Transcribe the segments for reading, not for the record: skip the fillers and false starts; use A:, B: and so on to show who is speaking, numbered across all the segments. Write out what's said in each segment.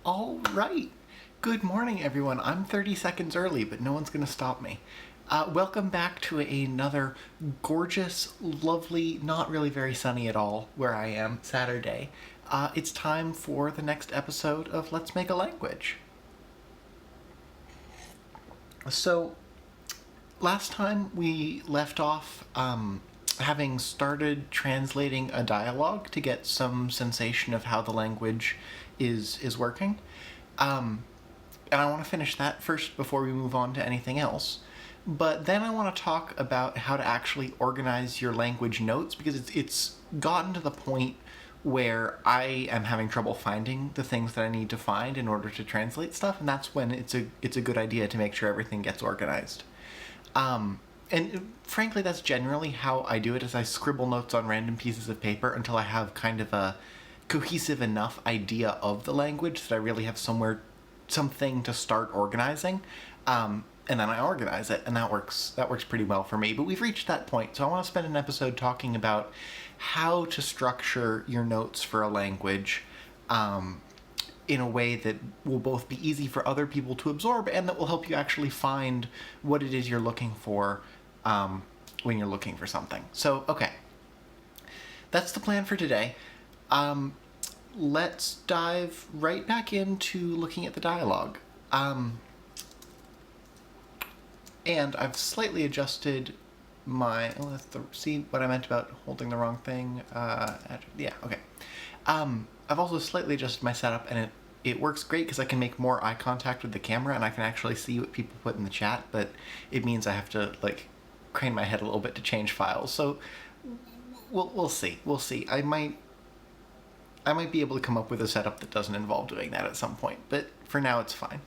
A: All right. Good morning, everyone. I'm 30 seconds early, but no one's going to stop me. Welcome back to another gorgeous, lovely, not really very sunny at all where I am, Saturday. It's time for the next episode of Let's Make a Language. So, last time we left off having started translating a dialogue to get some sensation of how the language is working. And I want to finish that first before we move on to anything else. But then I want to talk about how to actually organize your language notes, because it's gotten to the point where I am having trouble finding the things that I need to find in order to translate stuff, and that's when it's a good idea to make sure everything gets organized. And frankly, that's generally how I do it, is I scribble notes on random pieces of paper until I have kind of a cohesive enough idea of the language that I really have something to start organizing. And then I organize it, and that works pretty well for me. But we've reached that point, so I want to spend an episode talking about how to structure your notes for a language in a way that will both be easy for other people to absorb and that will help you actually find what it is you're looking for when you're looking for something. So, okay. That's the plan for today. Let's dive right back into looking at the dialogue. And I've slightly adjusted my... see what I meant about holding the wrong thing? Yeah, okay. I've also slightly adjusted my setup, and it works great because I can make more eye contact with the camera, and I can actually see what people put in the chat, but it means I have to, crane my head a little bit to change files. So, we'll see. We'll see. I might be able to come up with a setup that doesn't involve doing that at some point, but for now it's fine.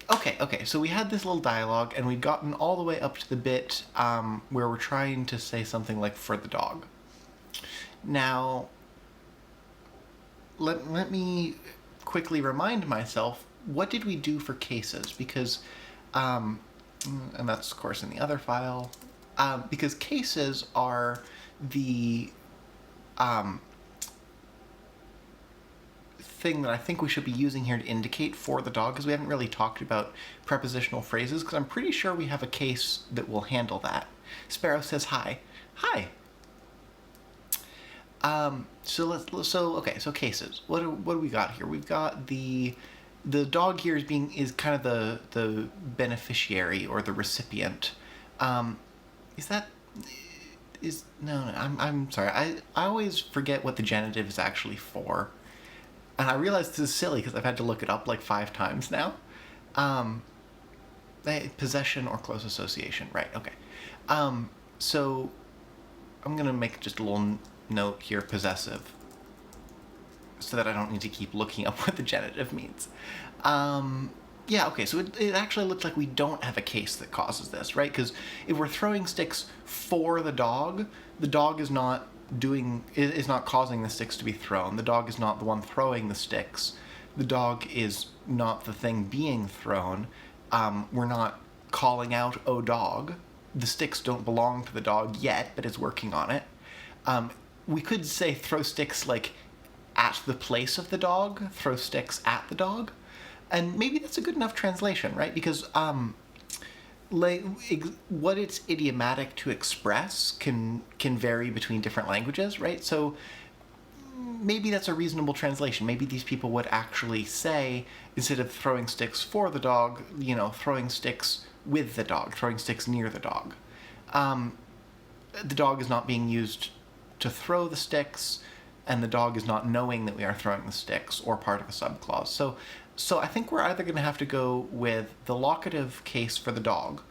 A: Okay, so we had this little dialogue, and we'd gotten all the way up to the bit where we're trying to say something like, for the dog. Now, let me quickly remind myself, what did we do for cases? Because, and that's, of course, in the other file, because cases are the thing that I think we should be using here to indicate for the dog, because we haven't really talked about prepositional phrases, because I'm pretty sure we have a case that will handle that. Sparrow says hi. Hi. So cases. What do we got here? We've got the dog here is kind of the beneficiary or the recipient. I'm sorry. I always forget what the genitive is actually for. And I realize this is silly because I've had to look it up 5 times now. Possession or close association, right, okay. So I'm going to make just a little note here, possessive, so that I don't need to keep looking up what the genitive means. Yeah, okay, so it actually looks like we don't have a case that causes this, right? Because if we're throwing sticks for the dog is not causing the sticks to be thrown. The dog is not the one throwing the sticks. The dog is not the thing being thrown. We're not calling out, oh dog. The sticks don't belong to the dog yet, but it's working on it. We could say throw sticks at the place of the dog, throw sticks at the dog. And maybe that's a good enough translation, right? Because what it's idiomatic to express can vary between different languages, right? So maybe that's a reasonable translation. Maybe these people would actually say, instead of throwing sticks for the dog, throwing sticks with the dog, throwing sticks near the dog. The dog is not being used to throw the sticks, and the dog is not knowing that we are throwing the sticks, or part of a subclause. So I think we're either going to have to go with the locative case for the dog,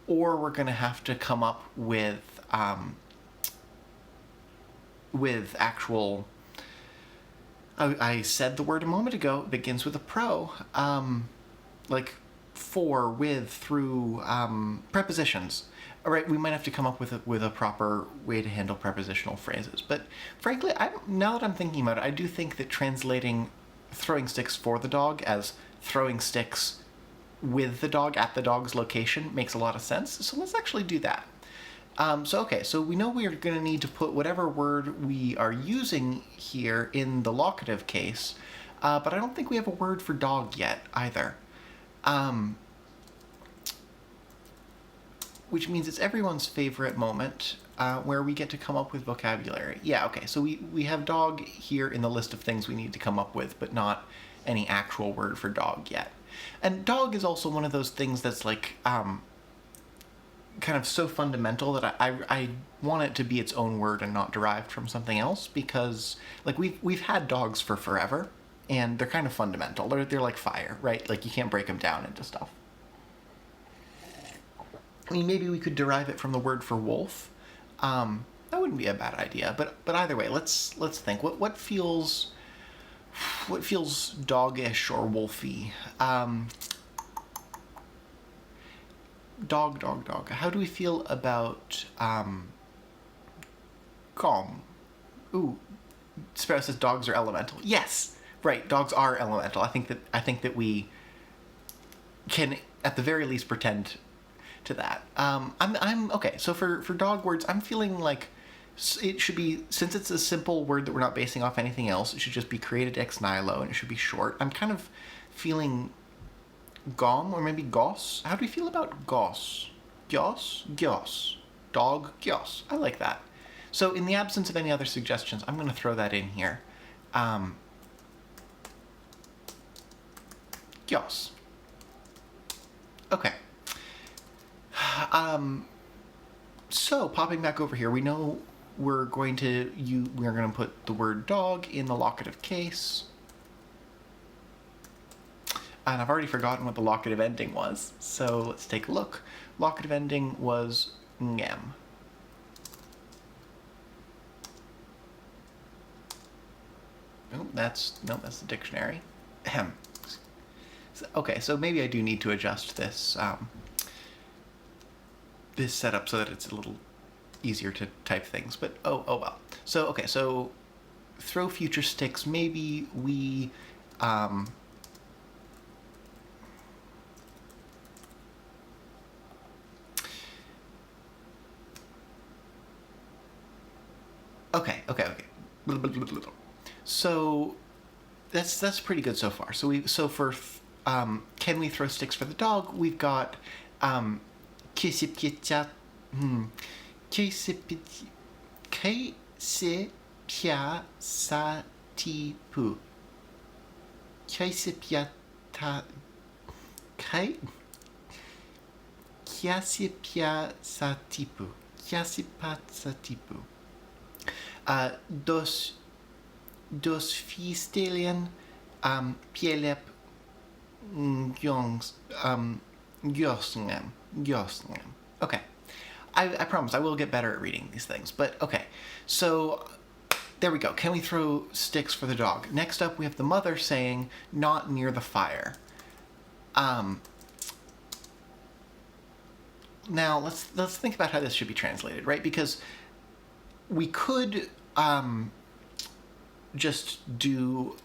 A: or we're going to have to come up with actual... I said the word a moment ago, it begins with a pro, for, with, through, prepositions. All right, we might have to come up with a proper way to handle prepositional phrases. But frankly, now that I'm thinking about it, I do think that translating throwing sticks for the dog as throwing sticks with the dog at the dog's location makes a lot of sense. So let's actually do that. So we know we're going to need to put whatever word we are using here in the locative case. But I don't think we have a word for dog yet either. Which means it's everyone's favorite moment where we get to come up with vocabulary. Yeah, okay, so we have dog here in the list of things we need to come up with, but not any actual word for dog yet. And dog is also one of those things that's like kind of so fundamental that I want it to be its own word and not derived from something else, because like we've had dogs for forever, and they're kind of fundamental. They're like fire, right? Like you can't break them down into stuff. I mean, maybe we could derive it from the word for wolf. That wouldn't be a bad idea. But either way, let's think. What feels doggish or wolfy? Dog. How do we feel about calm? Ooh, Sparrow says dogs are elemental. Yes, right. Dogs are elemental. I think that we can at the very least pretend to that. I'm okay. So for dog words, I'm feeling like it should be, since it's a simple word that we're not basing off anything else, it should just be created ex nihilo and it should be short. I'm kind of feeling gom or maybe goss. How do we feel about goss? Gyos. Dog, gyos. I like that. So in the absence of any other suggestions, I'm going to throw that in here. Gyos. Okay. So popping back over here, we know we're going to put the word dog in the locative case. And I've already forgotten what the locative ending was, so let's take a look. Locative ending was ngem. That's the dictionary. Ahem. Okay, so maybe I do need to adjust this this setup so that it's a little easier to type things, but oh well. So okay, so throw future sticks. Maybe we Okay. So that's pretty good so far. So for can we throw sticks for the dog? We've got Kesepia satipu. Dos fistelian pielep Gjösngem. Okay. I promise I will get better at reading these things, but okay. So there we go. Can we throw sticks for the dog? Next up, we have the mother saying, "Not near the fire." Now let's think about how this should be translated, right? Because we could just do,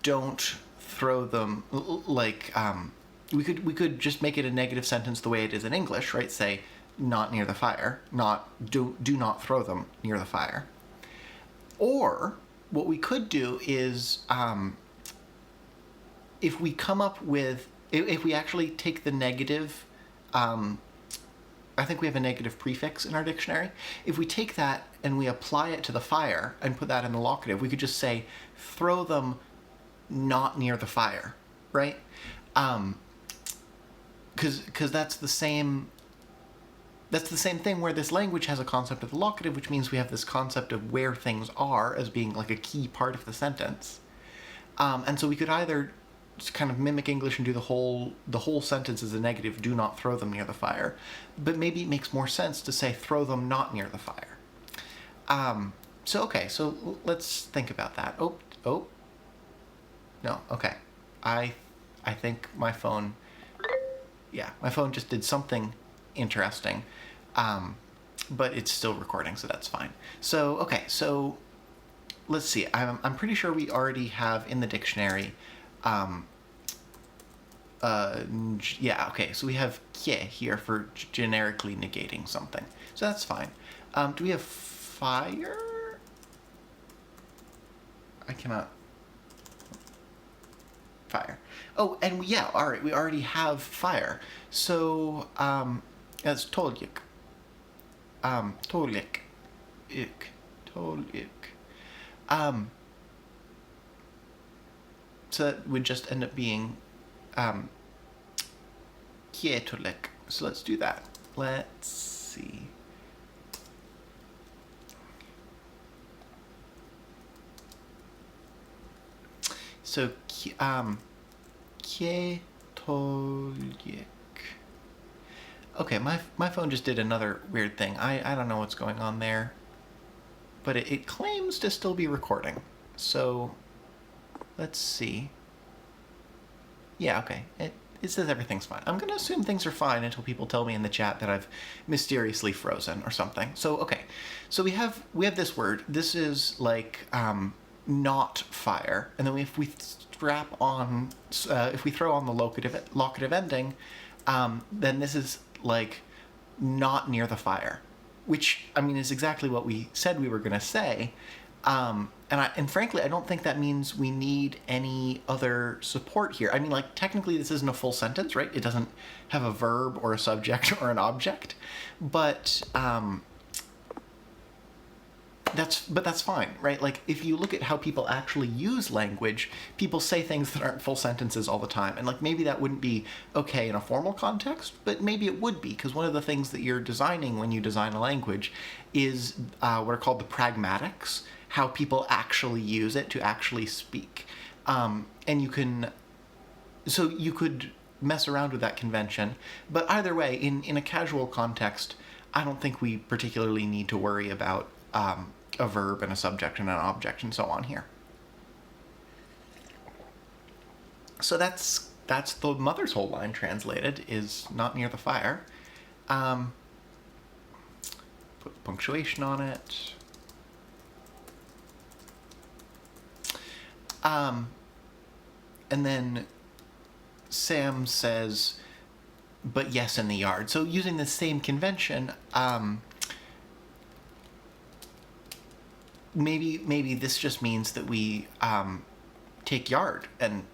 A: don't throw them, like we could just make it a negative sentence the way it is in English, right? Say, not near the fire, not do not throw them near the fire. Or what we could do is if we come up with, if we actually take the negative, I think we have a negative prefix in our dictionary. If we take that and we apply it to the fire and put that in the locative, we could just say, throw them not near the fire, right? Because that's the same thing where this language has a concept of the locative, which means we have this concept of where things are as being like a key part of the sentence. And so we could either just kind of mimic English and do the whole sentence as a negative, do not throw them near the fire. But maybe it makes more sense to say throw them not near the fire. So let's think about that. Oh. No, okay. I think my phone just did something interesting. But it's still recording, so that's fine. So, okay, so let's see. I'm pretty sure we already have in the dictionary so we have kye here for generically negating something. So that's fine. Do we have fire? I cannot. Fire. Oh, and yeah, all right, we already have fire. So, that's Toljik. Tolik. Ik. Tolik. So that would just end up being, Kietolik. So let's do that. Let's see. So, Kietolik. Okay, my phone just did another weird thing. I don't know what's going on there. But it claims to still be recording. So, let's see. Yeah, okay. It says everything's fine. I'm going to assume things are fine until people tell me in the chat that I've mysteriously frozen or something. So, okay. So we have this word. This is like not fire. And then if we strap on, if we throw on the locative ending, then this is like not near the fire, which, I mean, is exactly what we said we were going to say. And frankly, I don't think that means we need any other support here. I mean, like, technically this isn't a full sentence, right? It doesn't have a verb or a subject or an object, but that's fine, right? Like, if you look at how people actually use language, people say things that aren't full sentences all the time. And, like, maybe that wouldn't be okay in a formal context, but maybe it would be, because one of the things that you're designing when you design a language is what are called the pragmatics, how people actually use it to actually speak. And you could mess around with that convention, but either way, in a casual context, I don't think we particularly need to worry about a verb and a subject and an object and so on here. So that's the mother's whole line translated, is not near the fire. Put punctuation on it. And then Sam says, but yes, in the yard. So using the same convention, maybe this just means that we take yard and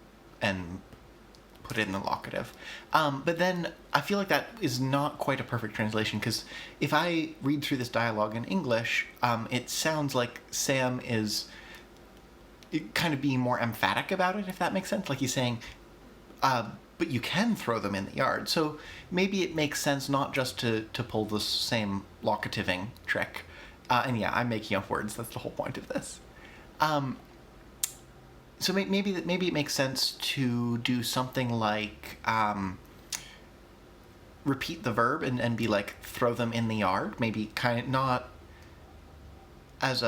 A: put it in the locative. But then I feel like that is not quite a perfect translation, because if I read through this dialogue in English, it sounds like Sam is kind of being more emphatic about it, if that makes sense. Like he's saying, but you can throw them in the yard. So maybe it makes sense not just to pull the same locativing trick. And yeah, I'm making up words. That's the whole point of this. So maybe it makes sense to do something like repeat the verb and be like, throw them in the yard. Maybe kind of not as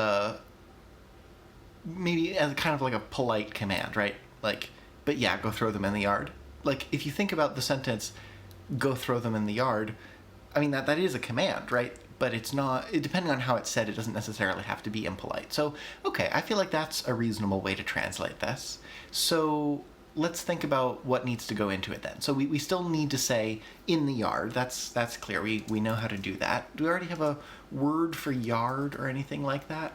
A: maybe as kind of like a polite command, right? Like, but yeah, go throw them in the yard. Like, if you think about the sentence, go throw them in the yard, I mean, that is a command, right? But it's not, depending on how it's said, it doesn't necessarily have to be impolite. So, okay, I feel like that's a reasonable way to translate this. So let's think about what needs to go into it then. So we still need to say in the yard. That's clear. We know how to do that. Do we already have a word for yard or anything like that?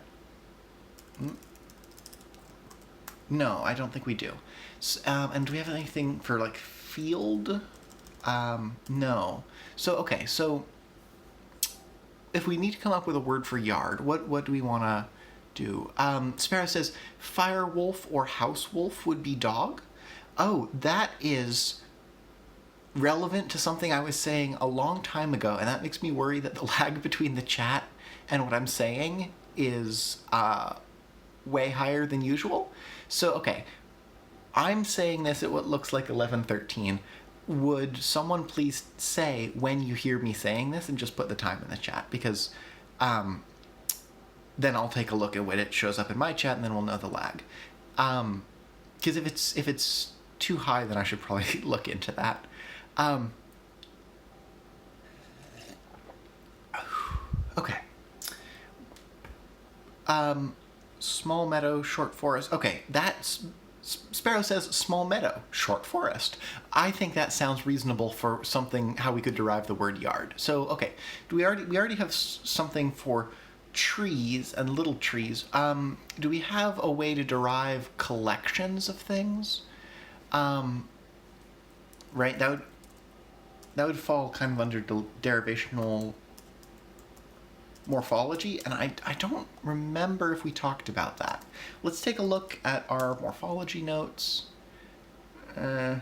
A: No, I don't think we do. And do we have anything for, like, field? No. So, okay, so if we need to come up with a word for yard, what do we want to do? Sparrow says fire wolf or house wolf would be dog. Oh, that is relevant to something I was saying a long time ago, and that makes me worry that the lag between the chat and what I'm saying is way higher than usual. So, okay, I'm saying this at what looks like 11:13. Would someone please say when you hear me saying this and just put the time in the chat? Because then I'll take a look at when it shows up in my chat, and then we'll know the lag. Because if it's too high, then I should probably look into that. Okay. Small meadow, short forest. Okay, that's... Sparrow says small meadow, short forest. I think that sounds reasonable for something, how we could derive the word yard. So, okay, we already have something for trees and little trees, do we have a way to derive collections of things? Right, that would fall kind of under derivational morphology, and I don't remember if we talked about that. Let's take a look at our morphology notes. Oh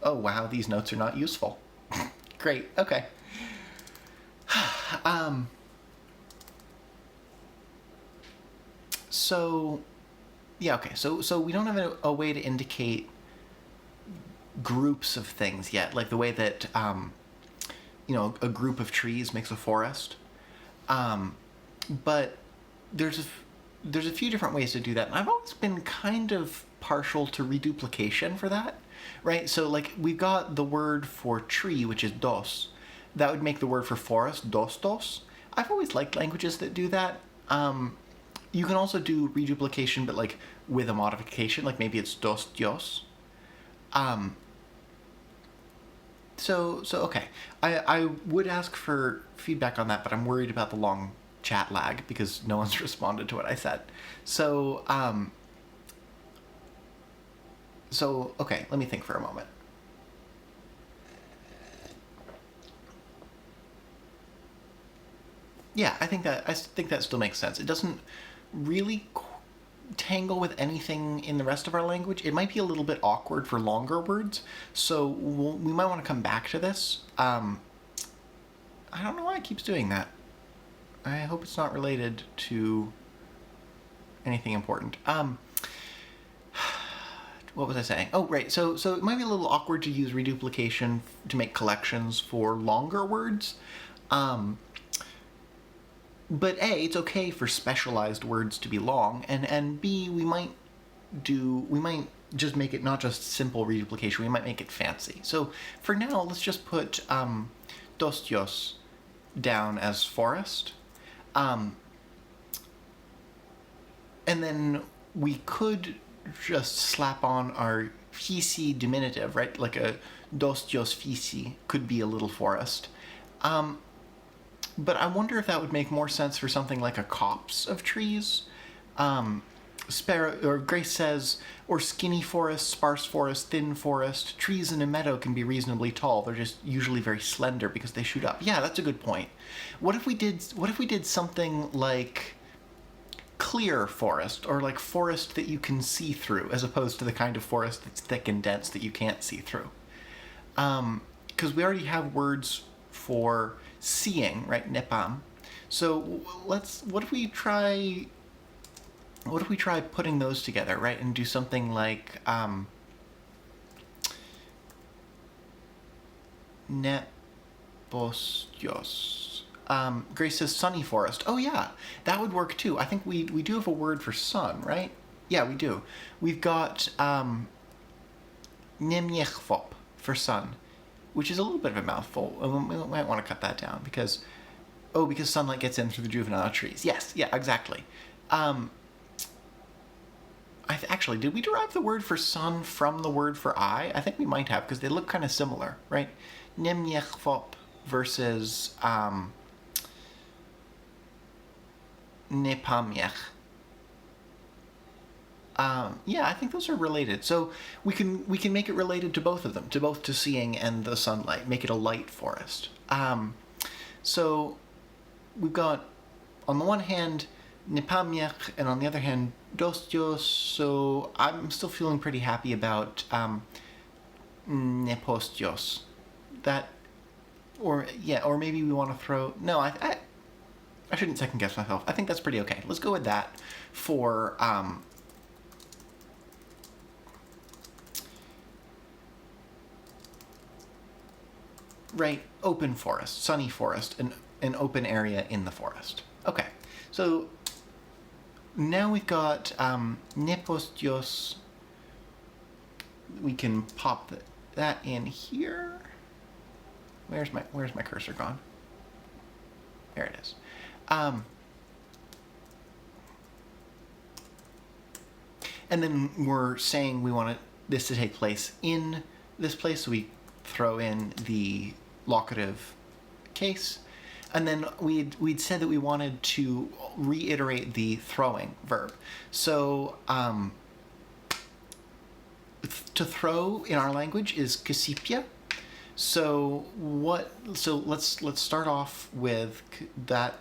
A: wow, these notes are not useful. Great, okay. So, yeah, okay, so we don't have a way to indicate groups of things yet, like the way that, a group of trees makes a forest. But there's a few different ways to do that, and I've always been kind of partial to reduplication for that, right? So, like, we've got the word for tree, which is dos. That would make the word for forest dos dos. I've always liked languages that do that. You can also do reduplication, but like with a modification, like maybe it's dos dios. So okay. I would ask for feedback on that, but I'm worried about the long chat lag because no one's responded to what I said. So okay, let me think for a moment. Yeah, I think that still makes sense. It doesn't really tangle with anything in the rest of our language. It might be a little bit awkward for longer words, so we might want to come back to this. I don't know why it keeps doing that. I hope it's not related to anything important. What was I saying? Oh, right. So it might be a little awkward to use reduplication to make collections for longer words. But A, it's okay for specialized words to be long, and B, we might just make it not just simple reduplication, we might make it fancy. So for now, let's just put dostios down as forest. And then we could just slap on our fisi diminutive, right? Like a dostios fisi could be a little forest. But I wonder if that would make more sense for something like a copse of trees. Sparrow or Grace says, or skinny forest, sparse forest, thin forest. Trees in a meadow can be reasonably tall. They're just usually very slender because they shoot up. Yeah, that's a good point. What if we did something like clear forest, or like forest that you can see through, as opposed to the kind of forest that's thick and dense that you can't see through? Because we already have words for seeing, right? Nepam. So what if we try putting those together, right, and do something like nepostios. Grace says sunny forest. Oh yeah, that would work too. I think we do have a word for sun, right? Yeah, we do. We've got nemniechvop for sun, which is a little bit of a mouthful. We might want to cut that down because sunlight gets in through the juvenile trees. Yes, yeah, exactly. Actually, did we derive the word for sun from the word for eye? I think we might have, because they look kind of similar, right? Nemniechvop versus nepamiech. Yeah, I think those are related. So we can make it related to both of them, to seeing and the sunlight. Make it a light forest. So we've got, on the one hand, nepamiech, and on the other hand, dostios. So I'm still feeling pretty happy about nepostios. That, or maybe we want to throw. No, I shouldn't second guess myself. I think that's pretty okay. Let's go with that for right, open forest, sunny forest, an open area in the forest. Okay, so now we've got nepostios. We can pop that in here. Where's my cursor gone? There it is. And then we're saying we want this to take place in this place, so we throw in the locative case. and then we'd said that we wanted to reiterate the throwing verb. So to throw in our language is kasipia. So what? So let's start off with that.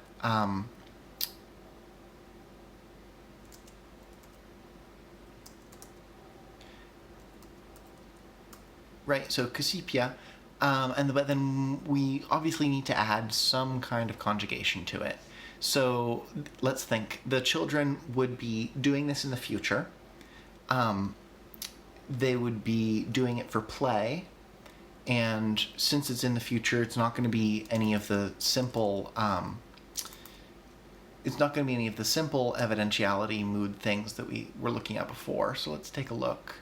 A: Right. So kasipia. But then we obviously need to add some kind of conjugation to it. So let's think. The children would be doing this in the future. They would be doing it for play, and since it's in the future, it's not going to be any of the simple. It's not going to be any of the simple evidentiality mood things that we were looking at before. So let's take a look.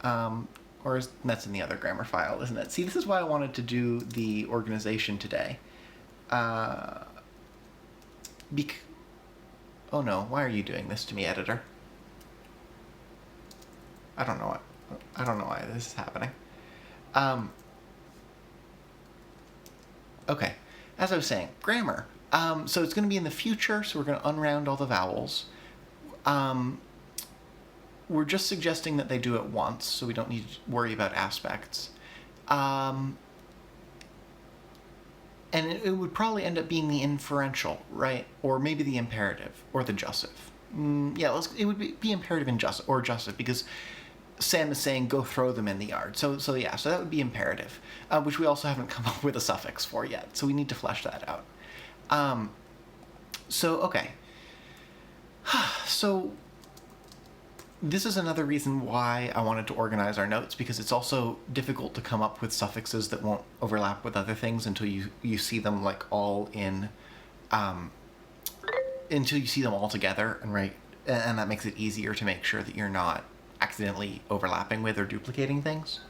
A: That's in the other grammar file, isn't it? See, this is why I wanted to do the organization today. Oh no, why are you doing this to me, editor? I don't know why this is happening. Okay, as I was saying, grammar. So it's going to be in the future, so we're going to unround all the vowels. We're just suggesting that they do it once, so we don't need to worry about aspects. And it would probably end up being the inferential, right? Or maybe the imperative, or the jussive. It would be imperative and jussive, because Sam is saying, go throw them in the yard. So that would be imperative, which we also haven't come up with a suffix for yet, so we need to flesh that out. Okay. So this is another reason why I wanted to organize our notes, because it's also difficult to come up with suffixes that won't overlap with other things until you see them like all in, until you see them all together, and that makes it easier to make sure that you're not accidentally overlapping with or duplicating things.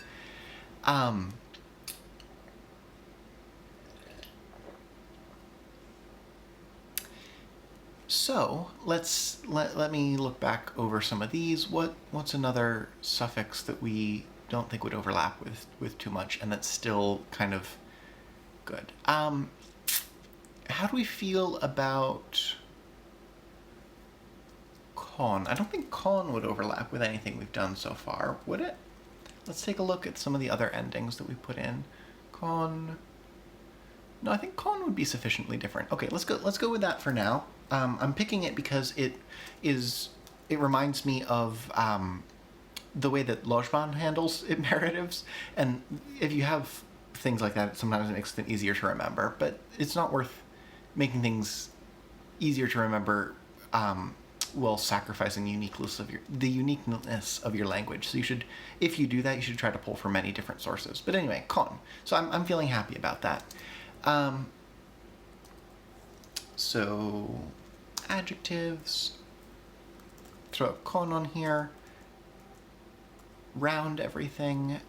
A: So let me look back over some of these. What's another suffix that we don't think would overlap with too much, and that's still kind of good? How do we feel about con? I don't think con would overlap with anything we've done so far, would it? Let's take a look at some of the other endings that we put in. Con. No, I think con would be sufficiently different. Okay, let's go with that for now. I'm picking it because it reminds me of the way that Lojban handles imperatives, and if you have things like that, sometimes it makes them easier to remember, but it's not worth making things easier to remember while sacrificing the uniqueness of your language. So if you do that, you should try to pull from many different sources. But anyway, con. So I'm feeling happy about that. So adjectives, throw a con on here, round everything.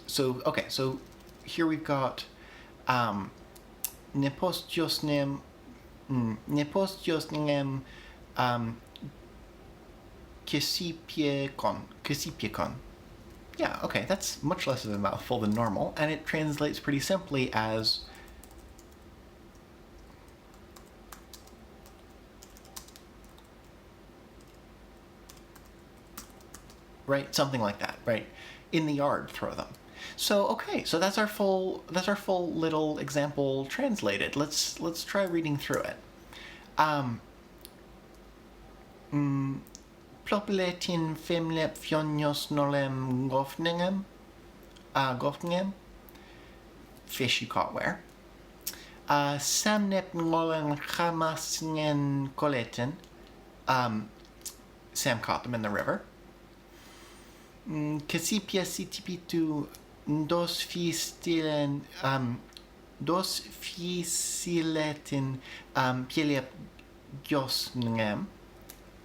A: So here we've got nepostiosnem kesipiekon. Yeah, okay, that's much less of a mouthful than normal, and it translates pretty simply as right, something like that, right? In the yard, throw them. So okay, so that's our full little example translated. Let's try reading through it. Plopletin femlep fionjos nolem gofningem. Fish you caught where? Samnep nolen chamasngen koletin. Sam caught them in the river. Kasipia sitipitu dos fisiletin pielep giosngem.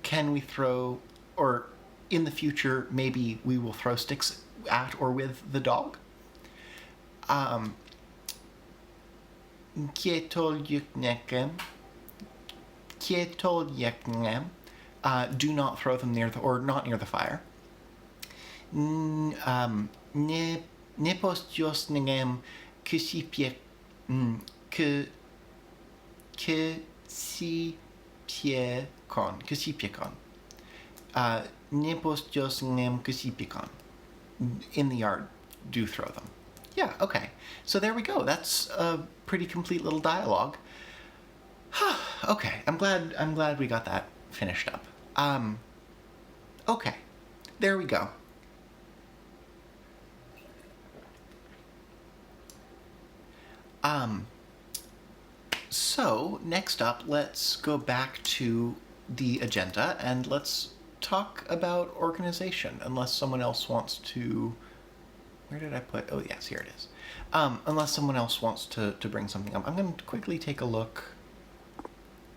A: Can we throw, or in the future, maybe we will throw sticks at or with the dog? Kietoljeknem. Do not throw them not near the fire. Nepostjosningem kusipie 그, ksipikon. Nipostos ngem ksipikon. In the yard, do throw them. Yeah, okay. So there we go. That's a pretty complete little dialogue. Okay, I'm glad we got that finished up. Okay. There we go. So, next up, let's go back to the agenda and let's talk about organization, unless someone else wants to... Where did I put... Oh, yes, here it is. Unless someone else wants to bring something up. I'm going to quickly take a look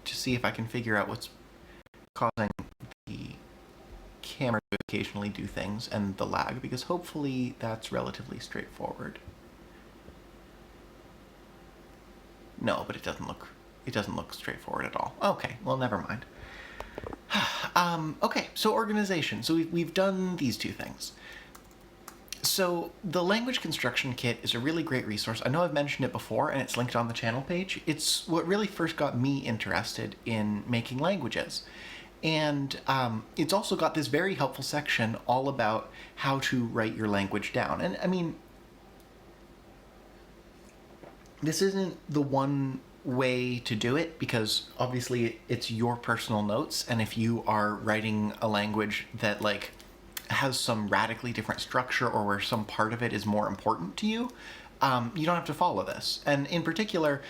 A: to see if I can figure out what's causing the camera to occasionally do things and the lag, because hopefully that's relatively straightforward. No, but it doesn't look straightforward at all. Okay, well, never mind. Okay, so organization. So we've done these two things. So the Language Construction Kit is a really great resource. I know I've mentioned it before, and it's linked on the channel page. It's what really first got me interested in making languages. And it's also got this very helpful section all about how to write your language down. And I mean, this isn't the one way to do it, because obviously it's your personal notes, and if you are writing a language that like has some radically different structure or where some part of it is more important to you, you don't have to follow this. And in particular,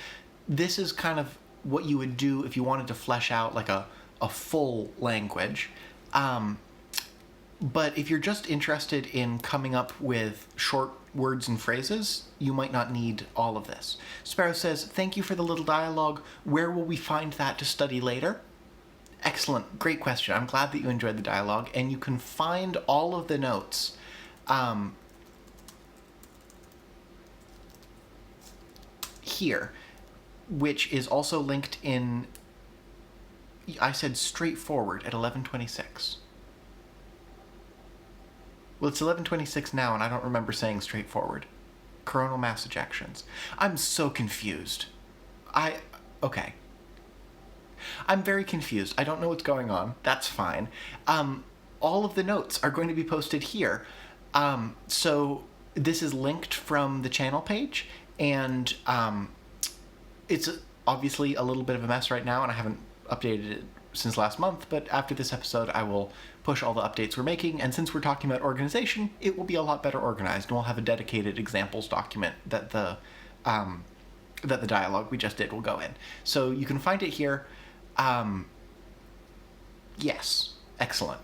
A: this is kind of what you would do if you wanted to flesh out like a full language. But if you're just interested in coming up with short words and phrases, you might not need all of this. Sparrow says, thank you for the little dialogue. Where will we find that to study later? Excellent. Great question. I'm glad that you enjoyed the dialogue, and you can find all of the notes here, which is also linked in... I said straightforward at 11:26. Well, it's 11:26 now, and I don't remember saying straightforward. Coronal mass ejections. I'm so confused. Okay. I'm very confused. I don't know what's going on. That's fine. All of the notes are going to be posted here. So this is linked from the channel page, and it's obviously a little bit of a mess right now, and I haven't updated it since last month, but after this episode I will push all the updates we're making, and since we're talking about organization, it will be a lot better organized, and we'll have a dedicated examples document that the dialogue we just did will go in. So you can find it here. Yes, excellent.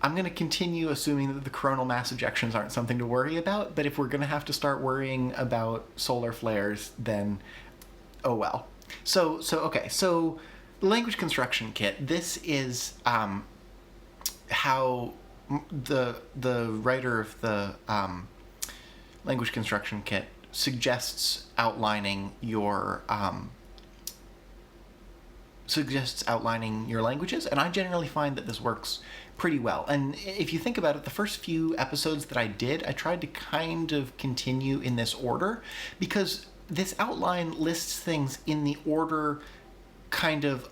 A: I'm going to continue assuming that the coronal mass ejections aren't something to worry about, but if we're going to have to start worrying about solar flares, then oh well. So okay, so the Language Construction Kit, this is how the writer of the Language Construction Kit suggests outlining your languages, and I generally find that this works pretty well. And if you think about it, the first few episodes that I did, I tried to kind of continue in this order, because this outline lists things in the order kind of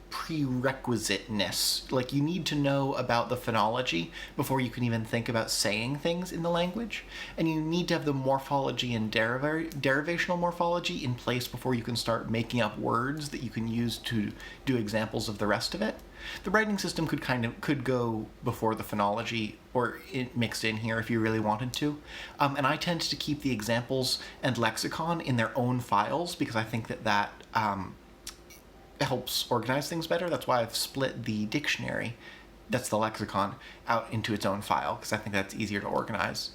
A: prerequisiteness. Like, you need to know about the phonology before you can even think about saying things in the language, and you need to have the morphology and derivational morphology in place before you can start making up words that you can use to do examples of the rest of it. The writing system could go before the phonology, or it mixed in here if you really wanted to. And I tend to keep the examples and lexicon in their own files, because I think that helps organize things better. That's why I've split the dictionary, that's the lexicon, out into its own file, because I think that's easier to organize.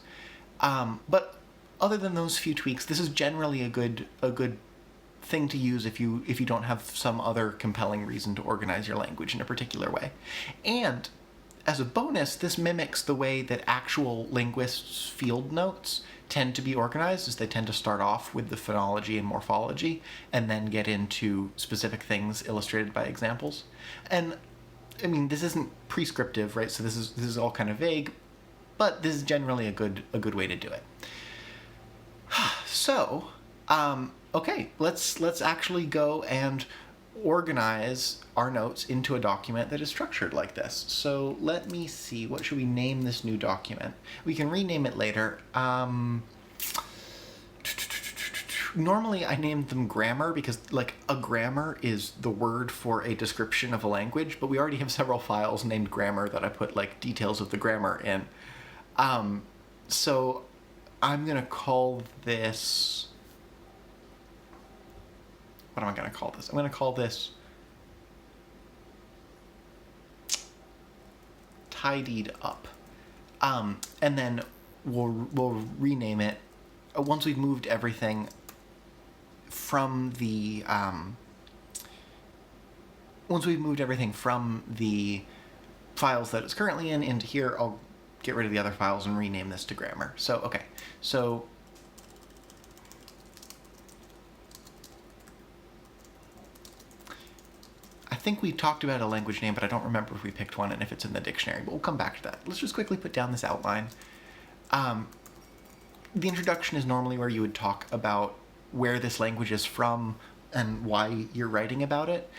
A: But other than those few tweaks, this is generally a good thing to use if you don't have some other compelling reason to organize your language in a particular way. And as a bonus, this mimics the way that actual linguists' field notes tend to be organized, as they tend to start off with the phonology and morphology and then get into specific things illustrated by examples. And I mean, this isn't prescriptive, right? So this is all kind of vague, but this is generally a good way to do it. So, okay, let's actually go and organize our notes into a document that is structured like this. So let me see, what should we name this new document? We can rename it later. Normally I named them grammar because like a grammar is the word for a description of a language, but we already have several files named grammar that I put like details of the grammar in. So I'm gonna call this, what am I gonna call this? I'm gonna call this tidied up. And then we'll rename it once we've moved everything from the files that it's currently in into here, I'll get rid of the other files and rename this to grammar. So okay, so I think we talked about a language name, but I don't remember if we picked one and if it's in the dictionary, but we'll come back to that. Let's just quickly put down this outline. The introduction is normally where you would talk about where this language is from and why you're writing about it,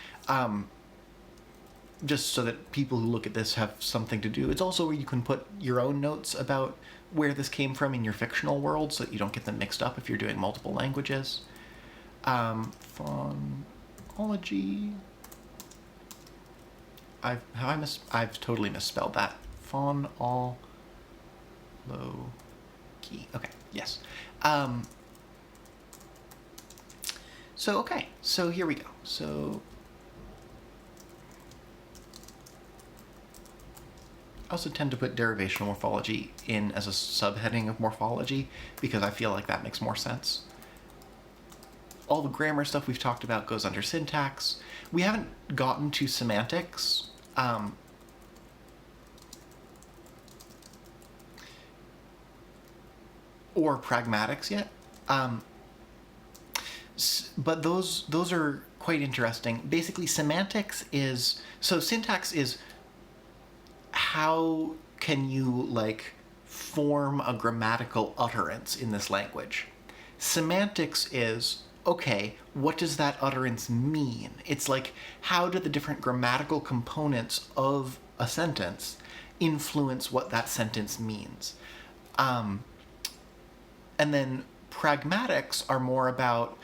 A: just so that people who look at this have something to do. It's also where you can put your own notes about where this came from in your fictional world so that you don't get them mixed up if you're doing multiple languages. Phonology. I've totally misspelled that. Phonology. Okay, yes. So here we go. So I also tend to put derivational morphology in as a subheading of morphology because I feel like that makes more sense. All the grammar stuff we've talked about goes under syntax. We haven't gotten to semantics. Or pragmatics yet. But those are quite interesting. Basically, semantics is, so syntax is how can you like form a grammatical utterance in this language. Semantics is, okay, what does that utterance mean? It's like, how do the different grammatical components of a sentence influence what that sentence means? And then pragmatics are more about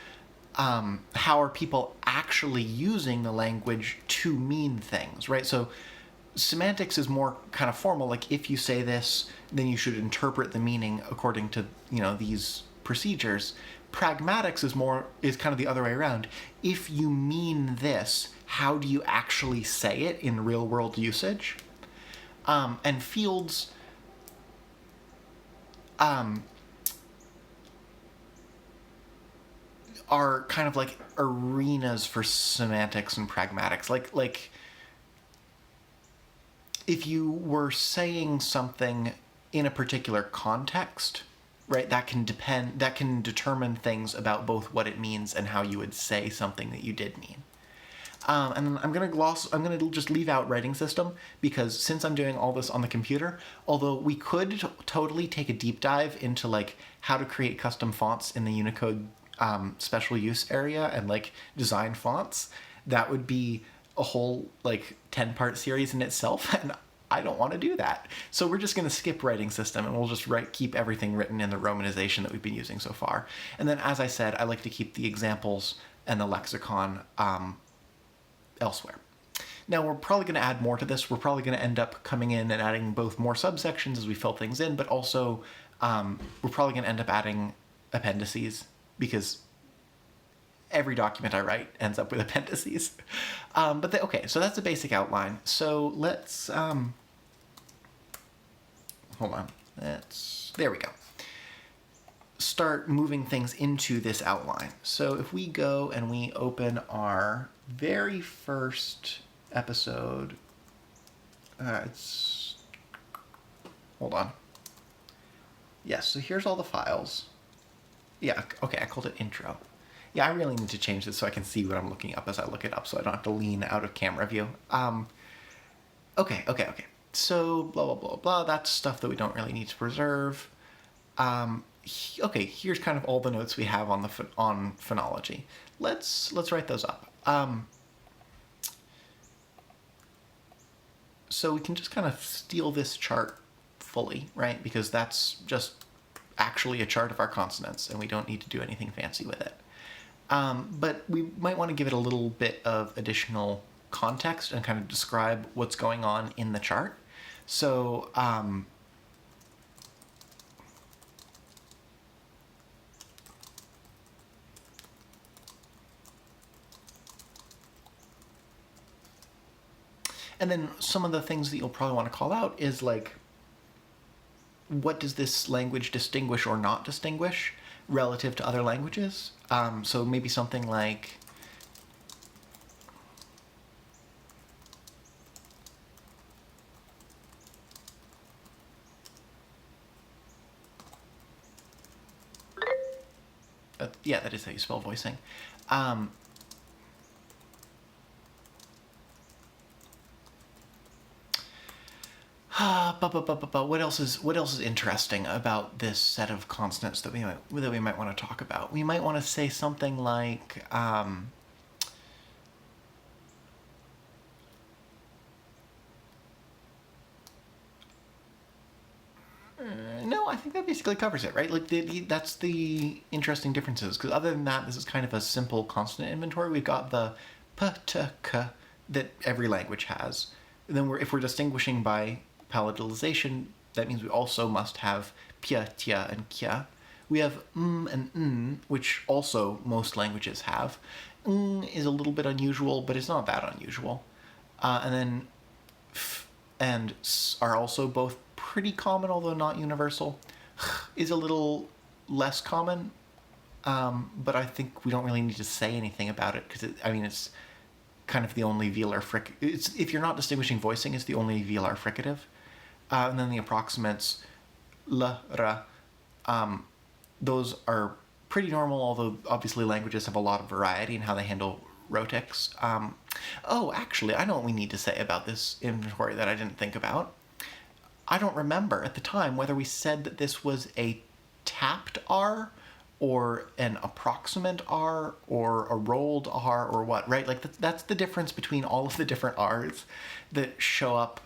A: how are people actually using the language to mean things, right? So semantics is more kind of formal, like if you say this, then you should interpret the meaning according to, these procedures. Pragmatics is kind of the other way around. If you mean this, how do you actually say it in real world usage? And fields are kind of like arenas for semantics and pragmatics. Like if you were saying something in a particular context, right, that can determine things about both what it means and how you would say something that you did mean. And I'm going to just leave out writing system because since I'm doing all this on the computer, although we could totally take a deep dive into like how to create custom fonts in the Unicode special use area and like design fonts, that would be a whole like 10-part series in itself, and I don't want to do that. So we're just going to skip writing system and we'll just keep everything written in the romanization that we've been using so far. And then, as I said, I like to keep the examples and the lexicon elsewhere. Now, we're probably going to add more to this. We're probably going to end up coming in and adding both more subsections as we fill things in, but also we're probably going to end up adding appendices because every document I write ends up with appendices. Okay, so that's the basic outline. So let's, hold on. There we go. Start moving things into this outline. So if we go and we open our very first episode, hold on. Yes, so here's all the files. Yeah, okay, I called it intro. Yeah, I really need to change this so I can see what I'm looking up as I look it up so I don't have to lean out of camera view. Okay. So, blah, blah, blah, blah. That's stuff that we don't really need to preserve. okay, here's kind of all the notes we have on on phonology. Let's write those up. So we can just kind of steal this chart fully, right? Because that's just actually a chart of our consonants, and we don't need to do anything fancy with it. But we might want to give it a little bit of additional context and kind of describe what's going on in the chart. So, and then some of the things that you'll probably want to call out is like, what does this language distinguish or not distinguish relative to other languages? So maybe something like, yeah, that is how you spell voicing. What else is interesting about this set of consonants that we might want to talk about? We might want to say something like, no, I think that basically covers it, right? Like that's the interesting differences. Because other than that, this is kind of a simple consonant inventory. We've got the p, t, k that every language has. And then if we're distinguishing by palatalization, that means we also must have pia, tia, and kia. We have and n, which also most languages have. N is a little bit unusual, but it's not that unusual. And then f and s are also both pretty common, although not universal. H is a little less common, but I think we don't really need to say anything about it because it's kind of the only velar fricative. If you're not distinguishing voicing, it's the only velar fricative. And then the approximates, l, r, those are pretty normal, although obviously languages have a lot of variety in how they handle rhotics. Oh, actually, I know what we need to say about this inventory that I didn't think about. I don't remember at the time whether we said that this was a tapped R or an approximant R or a rolled R or what, right? Like that's the difference between all of the different R's that show up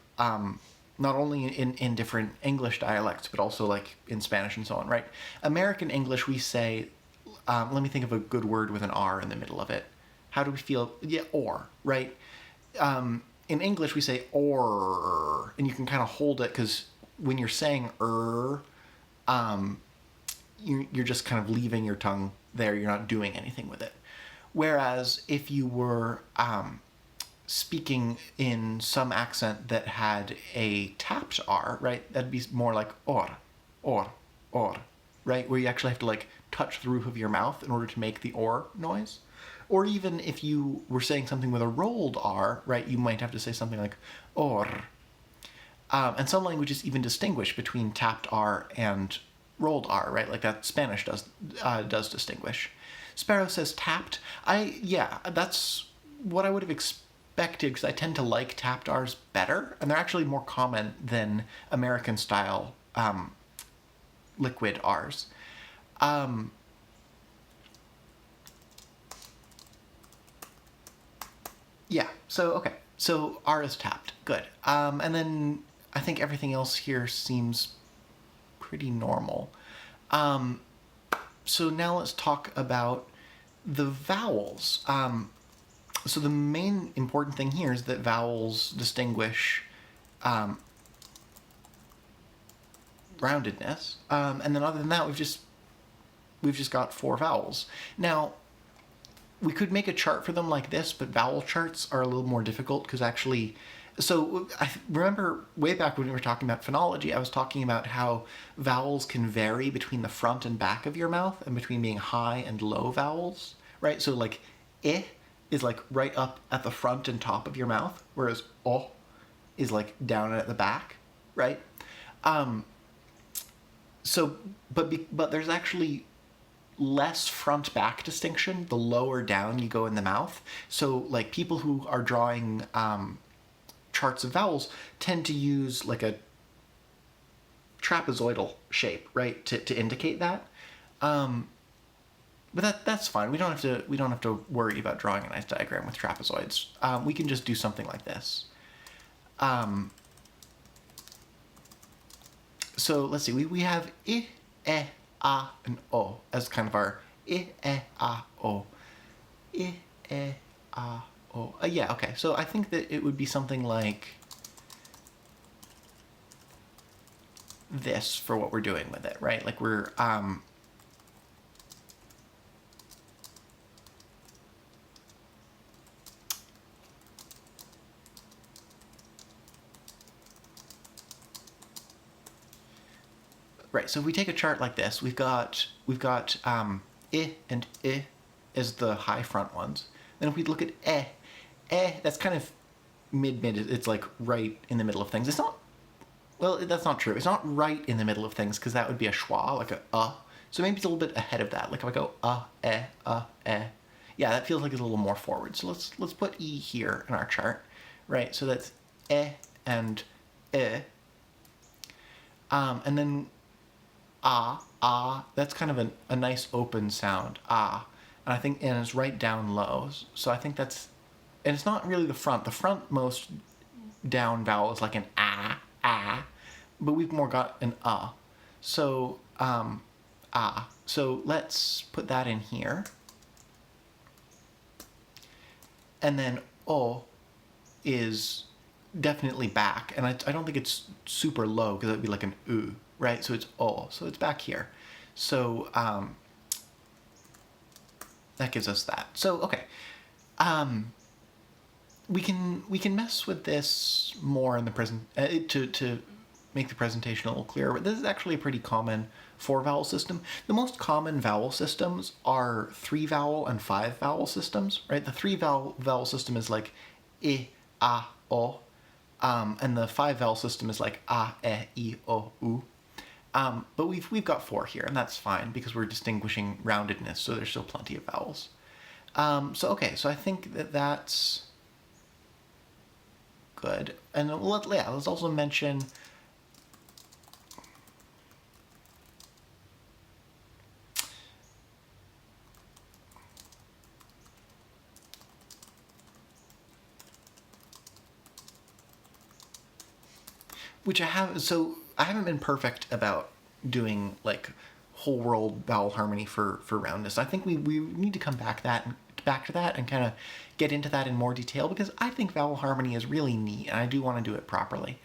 A: not only in different English dialects, but also like in Spanish and so on, right? American English, we say, let me think of a good word with an R in the middle of it. How do we feel? Yeah, or, right? In English, we say or, and you can kind of hold it because when you're saying you're just kind of leaving your tongue there. You're not doing anything with it. Whereas if you were speaking in some accent that had a tapped R, right, that'd be more like or, right, where you actually have to like touch the roof of your mouth in order to make the or noise. Or even if you were saying something with a rolled R, right, you might have to say something like or. And some languages even distinguish between tapped R and rolled R, right? Like that Spanish does distinguish. Sparrow says tapped. That's what I would have expected because I tend to like tapped R's better, and they're actually more common than American style liquid R's. Yeah, so okay. So R is tapped. Good. And then I think everything else here seems pretty normal. So now let's talk about the vowels. So the main important thing here is that vowels distinguish roundedness. And then other than that, we've just got 4 vowels. Now, we could make a chart for them like this, but vowel charts are a little more difficult because actually, so I remember way back when we were talking about phonology, I was talking about how vowels can vary between the front and back of your mouth and between being high and low vowels, right? So like I is like right up at the front and top of your mouth, whereas O is like down at the back, right? But there's actually less front-back distinction the lower down you go in the mouth. So like people who are drawing charts of vowels tend to use like a trapezoidal shape, right, to indicate that. But that's fine. We don't have to worry about drawing a nice diagram with trapezoids. We can just do something like this. So let's see. We have I, E, A, and O as kind of our I, E, A, O. I, E, A, O. Yeah, okay. So I think that it would be something like this for what we're doing with it, right? Like we're right. So if we take a chart like this, we've got I and I as the high front ones. Then if we look at that's kind of mid. It's like right in the middle of things. It's not. Well, that's not true. It's not right in the middle of things because that would be a schwa, like a So maybe it's a little bit ahead of that. Like if I go eh. Yeah, that feels like it's a little more forward. So let's put E here in our chart, right? So that's and and then that's kind of a nice open sound, and I think, and it's right down low. So I think that's, and it's not really the frontmost down vowel is like an but we've more got an so so let's put that in here, and then O is definitely back, and I don't think it's super low because it would be like an U, right? So it's O, so it's back here. So that gives us that. So okay, we can mess with this more in the present to make the presentation a little clearer. But this is actually a pretty common 4-vowel system. The most common vowel systems are 3-vowel and 5-vowel systems, right? The 3-vowel system is like I, A, O. And the 5-vowel system is like A, E, I, O, U. But we've got 4 here, and that's fine because we're distinguishing roundedness, so there's still plenty of vowels. So okay, so I think that's good. And let's also mention which I have. So I haven't been perfect about doing like whole world vowel harmony for roundness. I think we need to come back to that and kind of get into that in more detail because I think vowel harmony is really neat and I do want to do it properly.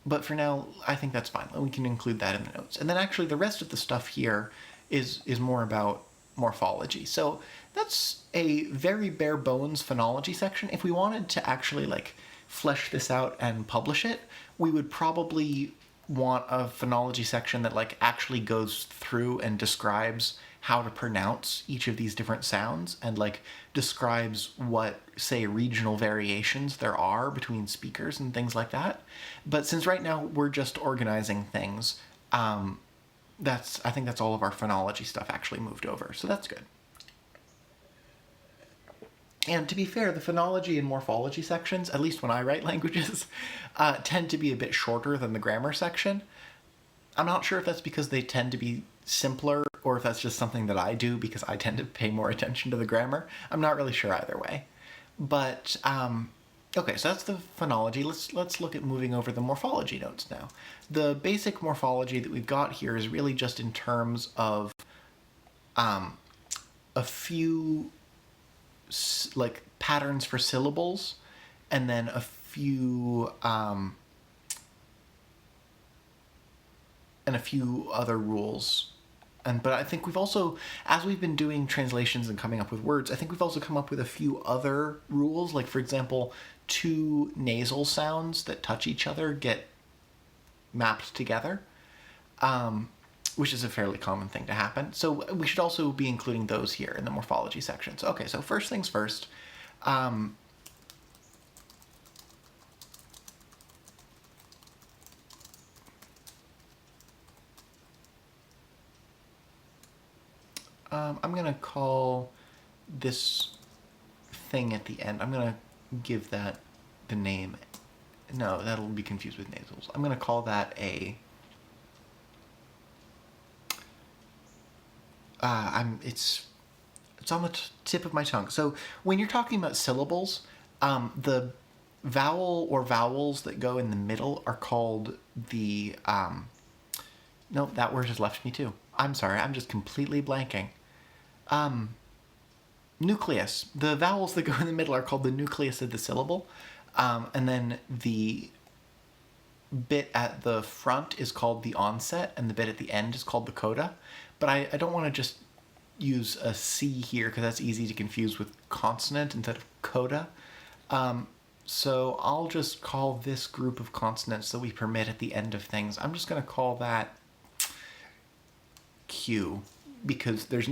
A: But for now, I think that's fine. We can include that in the notes. And then actually the rest of the stuff here is more about morphology. So that's a very bare bones phonology section. If we wanted to actually like flesh this out and publish it, we would probably want a phonology section that like actually goes through and describes how to pronounce each of these different sounds and like describes what, say, regional variations there are between speakers and things like that. But since right now we're just organizing things, I think that's all of our phonology stuff actually moved over, so that's good. And to be fair, the phonology and morphology sections, at least when I write languages, tend to be a bit shorter than the grammar section. I'm not sure if that's because they tend to be simpler or if that's just something that I do because I tend to pay more attention to the grammar. I'm not really sure either way. But okay, so that's the phonology. Let's look at moving over the morphology notes now. The basic morphology that we've got here is really just in terms of a few like patterns for syllables, and then a few and a few other rules. But I think we've also, as we've been doing translations and coming up with words, I think we've also come up with a few other rules. Like for example, 2 nasal sounds that touch each other get mapped together, which is a fairly common thing to happen. So we should also be including those here in the morphology section. So okay, so first things first. I'm going to call this thing at the end, I'm going to give that the name No, that'll be confused with nasals. I'm going to call that a... it's on the tip of my tongue. So when you're talking about syllables, the vowel or vowels that go in the middle are called the... no, that word has left me too. I'm sorry, I'm just completely blanking. Nucleus. The vowels that go in the middle are called the nucleus of the syllable. And then the bit at the front is called the onset, and the bit at the end is called the coda. But I don't want to just use a C here because that's easy to confuse with consonant instead of coda. So I'll just call this group of consonants that we permit at the end of things, I'm just going to call that Q, because there's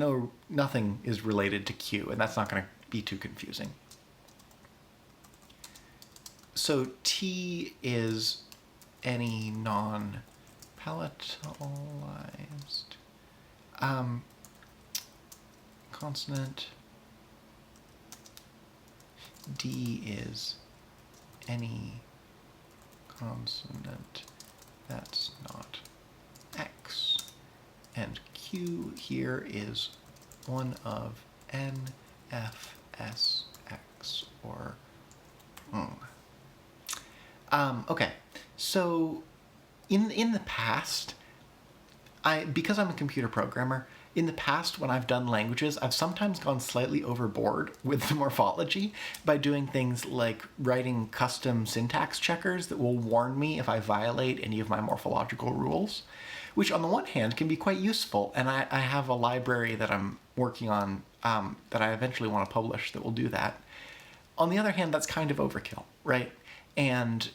A: nothing is related to Q, and that's not going to be too confusing. So T is any non-palatalized consonant. D is any consonant that's not X. And Q here is one of N, F, S, X, or okay, so in the past, because I'm a computer programmer, in the past when I've done languages, I've sometimes gone slightly overboard with the morphology by doing things like writing custom syntax checkers that will warn me if I violate any of my morphological rules, which on the one hand can be quite useful, and I have a library that I'm working on that I eventually want to publish that will do that. On the other hand, that's kind of overkill, right? And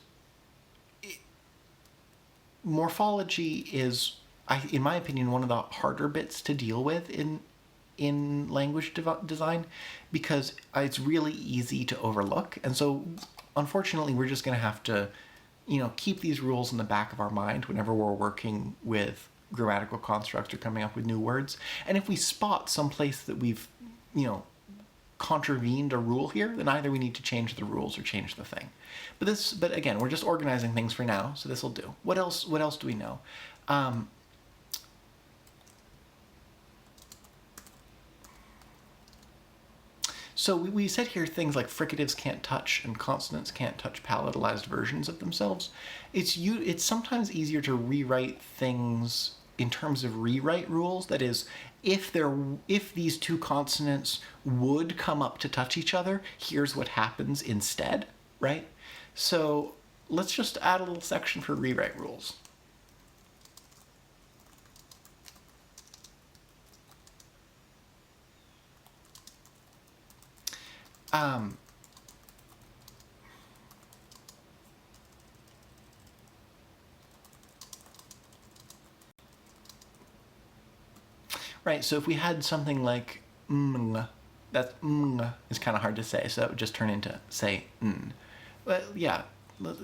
A: morphology is, in my opinion, one of the harder bits to deal with in language design, because it's really easy to overlook. And so, unfortunately, we're just going to have to, keep these rules in the back of our mind whenever we're working with grammatical constructs or coming up with new words. And if we spot some place that we've, contravened a rule here, then either we need to change the rules or change the thing. But again, we're just organizing things for now, so this will do. What else do we know? So we said here things like fricatives can't touch and consonants can't touch palatalized versions of themselves. It's sometimes easier to rewrite things in terms of rewrite rules. That is, if these two consonants would come up to touch each other, here's what happens instead, right? So let's just add a little section for rewrite rules. Right, so if we had something like that is kind of hard to say, so that would just turn into, say, n. But yeah,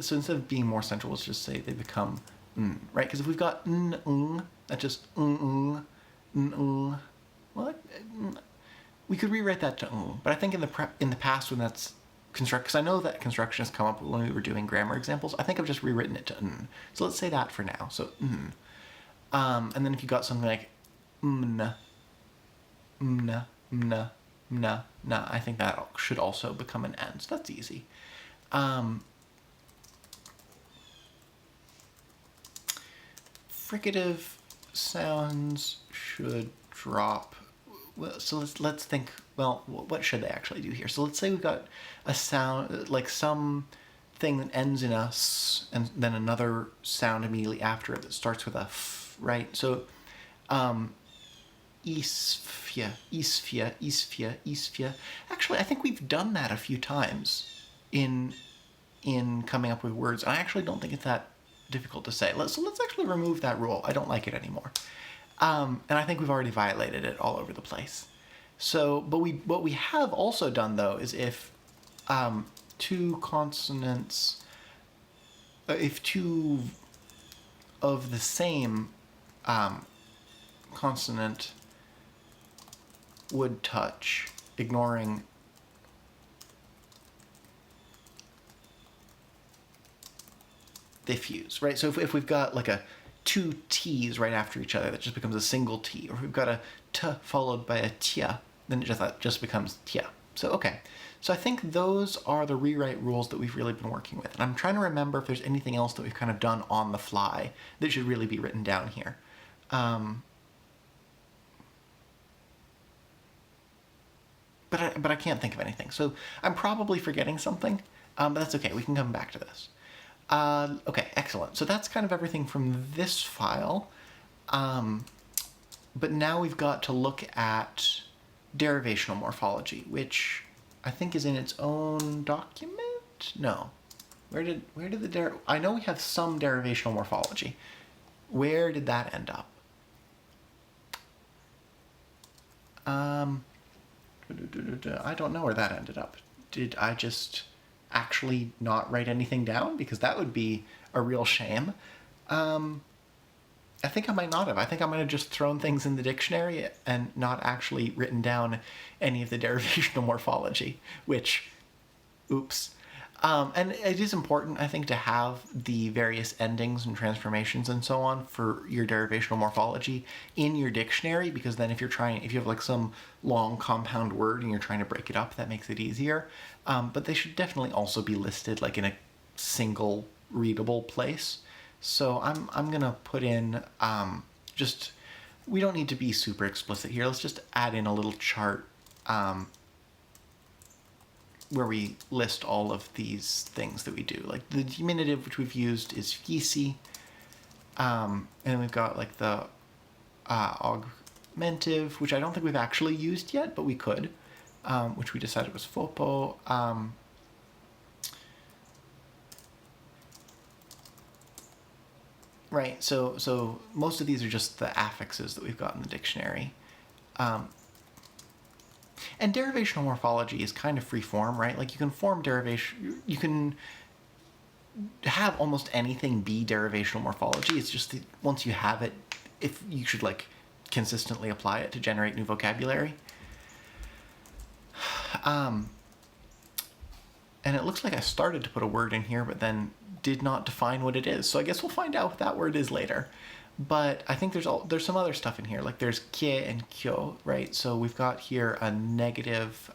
A: so instead of being more central, let's just say they become n, right? Because if we've got that's just well, we could rewrite that to but I think in the past when that's because I know that construction has come up when we were doing grammar examples, I think I've just rewritten it to n. So let's say that for now. So n. And then if you got something like mna, I think that should also become an n. So that's easy. Fricative sounds should drop. Well, so let's think, well, what should they actually do here? So let's say we've got a sound, like some thing that ends in a s, and then another sound immediately after it that starts with a f, right? So, isfia. Actually, I think we've done that a few times in coming up with words, and I actually don't think it's that difficult to say. So let's actually remove that rule. I don't like it anymore. And I think we've already violated it all over the place. So, but what we have also done, though, is if two consonants, if two of the same consonant would touch, ignoring they fuse, right? So if we've got like a two T's right after each other, that just becomes a single T. Or if we've got a T followed by a Tia, then that just becomes Tia. So, okay. So I think those are the rewrite rules that we've really been working with. And I'm trying to remember if there's anything else that we've kind of done on the fly that should really be written down here. But I can't think of anything. So I'm probably forgetting something, but that's okay. We can come back to this. Okay, excellent. So that's kind of everything from this file. But now we've got to look at derivational morphology, which I think is in its own document? No. Where did the I know we have some derivational morphology. Where did that end up? I don't know where that ended up. Did I just actually not write anything down? Because that would be a real shame. I think I might not have. I think I might have just thrown things in the dictionary and not actually written down any of the derivational morphology, which, oops. And it is important, I think, to have the various endings and transformations and so on for your derivational morphology in your dictionary, because then if you have like some long compound word and you're trying to break it up, that makes it easier. But they should definitely also be listed like in a single readable place. So I'm gonna put in we don't need to be super explicit here. Let's just add in a little chart where we list all of these things that we do. Like the diminutive, which we've used, is fisi. And we've got like the augmentive, which I don't think we've actually used yet, but we could, which we decided was fopo. Right, so most of these are just the affixes that we've got in the dictionary. And derivational morphology is kind of free form, right? Like you can form derivation, you can have almost anything be derivational morphology. It's just that once you have it, if you should like consistently apply it to generate new vocabulary. And it looks like I started to put a word in here, but then did not define what it is. So I guess we'll find out what that word is later. But I think there's some other stuff in here. Like there's kie and kyo, right? So we've got here a negative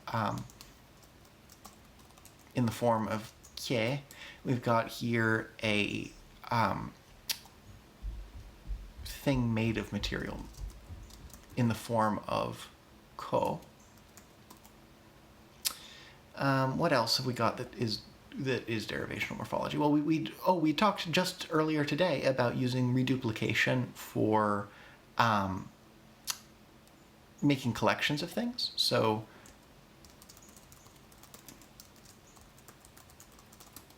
A: in the form of kie. We've got here a thing made of material in the form of ko. What else have we got that is derivational morphology? Well, we talked just earlier today about using reduplication for making collections of things. So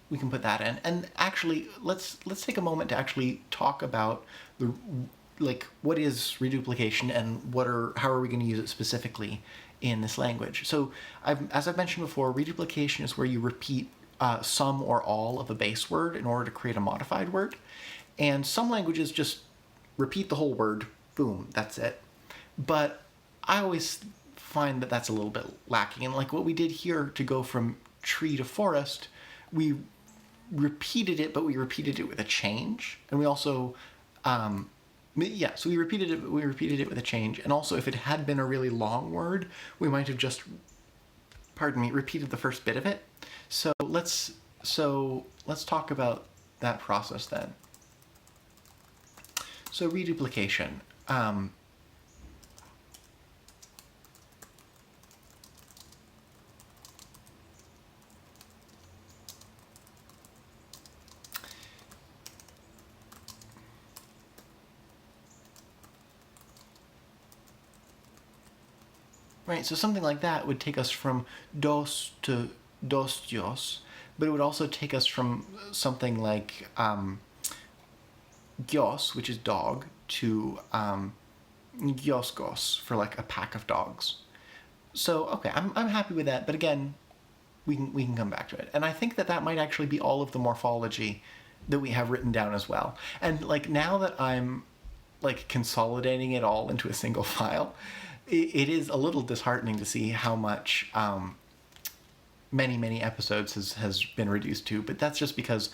A: we can put that in. And actually, let's take a moment to actually talk about what is reduplication and how are we going to use it specifically in this language. So as I've mentioned before, reduplication is where you repeat some or all of a base word in order to create a modified word. And some languages just repeat the whole word, boom, that's it. But I always find that that's a little bit lacking. And like what we did here to go from tree to forest, we repeated it, but we repeated it with a change. And we also, so we repeated it, but we repeated it with a change. And also if it had been a really long word, we might have just, repeated the first bit of it. So let's talk about that process then. So reduplication. Right, so something like that would take us from dos to dostios, but it would also take us from something like gios, which is dog, to gioskos for like a pack of dogs. So okay, I'm happy with that, but again, we can come back to it. And I think that might actually be all of the morphology that we have written down as well. And like now that I'm like consolidating it all into a single file, it is a little disheartening to see how much many episodes has been reduced to, but that's just because,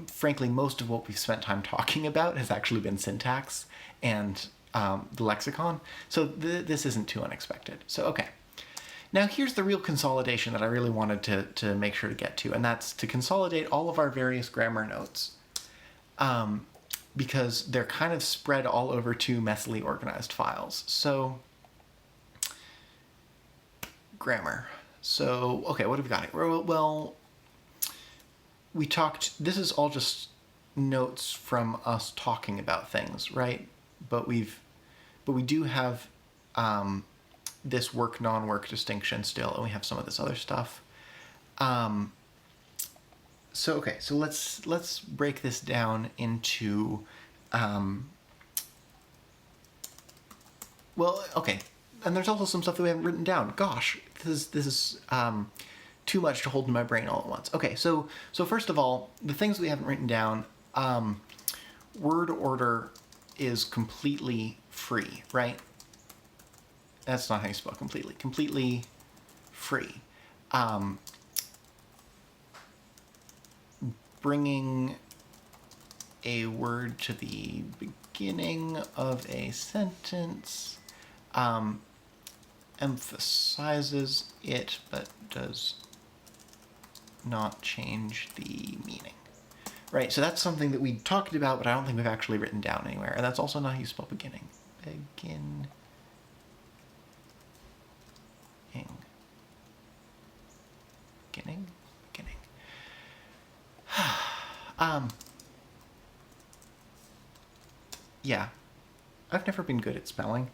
A: frankly, most of what we've spent time talking about has actually been syntax and the lexicon, so this isn't too unexpected. So, okay. Now here's the real consolidation that I really wanted to make sure to get to, and that's to consolidate all of our various grammar notes, because they're kind of spread all over two messily organized files. So, grammar. So, okay, what have we got here? Well, we talked, this is all just notes from us talking about things, right? But we do have this work non-work distinction still, and we have some of this other stuff. So okay, so let's break this down into well, okay. And there's also some stuff that we haven't written down. Gosh, this is too much to hold in my brain all at once. Okay, so first of all, the things we haven't written down, word order is completely free, right? That's not how you spell completely. Completely free. Bringing a word to the beginning of a sentence emphasizes it, but does not change the meaning. Right, so that's something that we talked about, but I don't think we've actually written down anywhere. And that's also not how you spell beginning. Beginning. Yeah, I've never been good at spelling,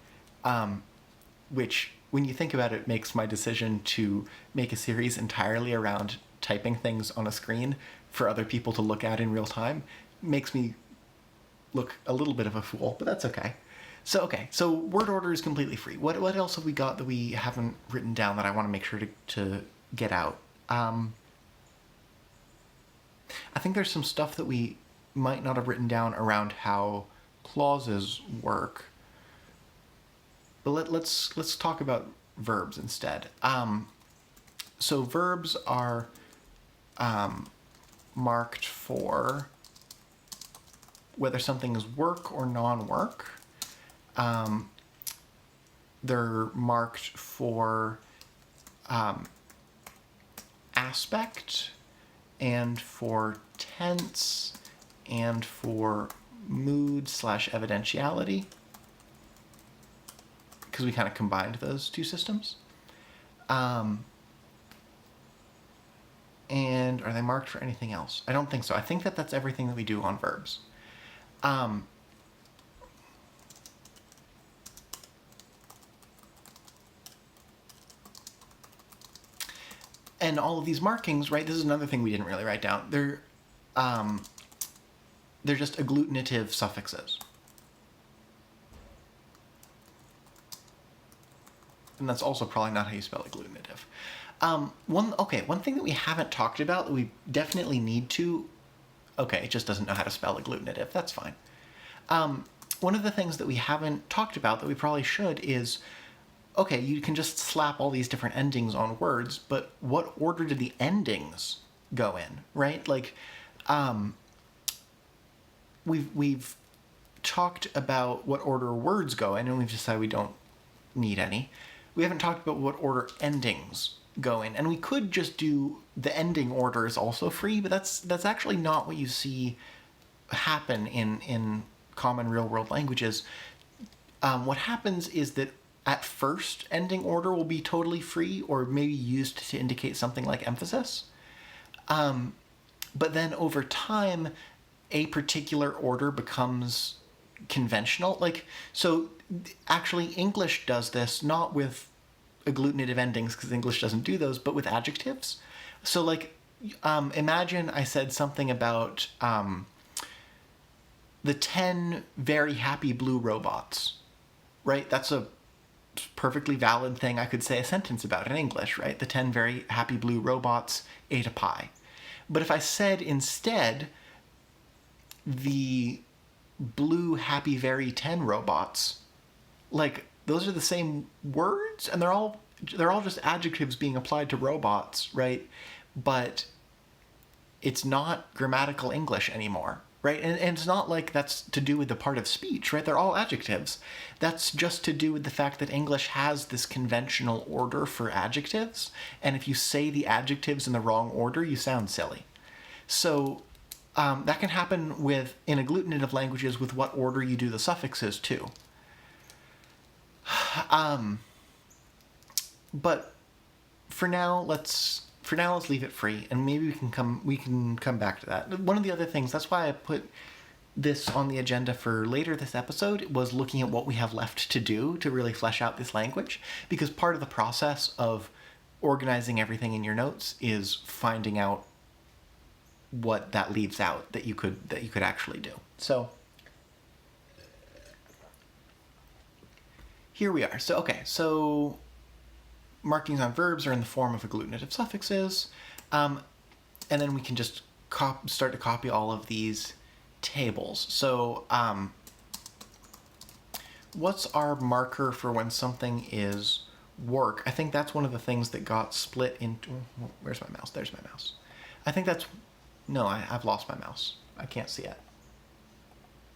A: which, when you think about it, makes my decision to make a series entirely around typing things on a screen for other people to look at in real time makes me look a little bit of a fool, but that's okay. So word order is completely free. What else have we got that we haven't written down that I want to make sure to get out? I think there's some stuff that we might not have written down around how clauses work. But let's talk about verbs instead. So verbs are marked for whether something is work or non-work. They're marked for aspect and for tense and for mood / evidentiality, because we kind of combined those two systems. And are they marked for anything else? I don't think so. I think that's everything that we do on verbs. And all of these markings, right, this is another thing we didn't really write down. They're just agglutinative suffixes. And that's also probably not how you spell agglutinative. One thing that we haven't talked about that we definitely need to, it just doesn't know how to spell agglutinative, that's fine. One of the things that we haven't talked about that we probably should is, you can just slap all these different endings on words, but what order do the endings go in, right? Like, we've talked about what order words go in, and we've decided we don't need any. We haven't talked about what order endings go in, and we could just do the ending order is also free, but that's actually not what you see happen in common real-world languages. What happens is that at first, ending order will be totally free, or maybe used to indicate something like emphasis. But then over time, a particular order becomes conventional. So actually English does this, not with agglutinative endings, because English doesn't do those, but with adjectives. So imagine I said something about the 10 very happy blue robots, right? That's a perfectly valid thing I could say a sentence about in English, right? The 10 very happy blue robots ate a pie. But if I said instead, the blue happy very 10 robots, those are the same words, and they're all just adjectives being applied to robots, right? but it's not grammatical English anymore, right? And it's not like that's to do with the part of speech, right? They're all adjectives. That's just to do with the fact that English has this conventional order for adjectives, and if you say the adjectives in the wrong order, you sound silly. So that can happen in agglutinative languages with what order you do the suffixes too. But for now, let's leave it free, and maybe we can come back to that. One of the other things, that's why I put this on the agenda for later this episode, was looking at what we have left to do to really flesh out this language, because part of the process of organizing everything in your notes is finding out what that leaves out that you could actually do. So here we are. So markings on verbs are in the form of agglutinative suffixes, and then we can just start to copy all of these tables. So what's our marker for when something is work? I think that's one of the things that got split into... Where's my mouse? There's my mouse. I think that's... No, I've lost my mouse. I can't see it.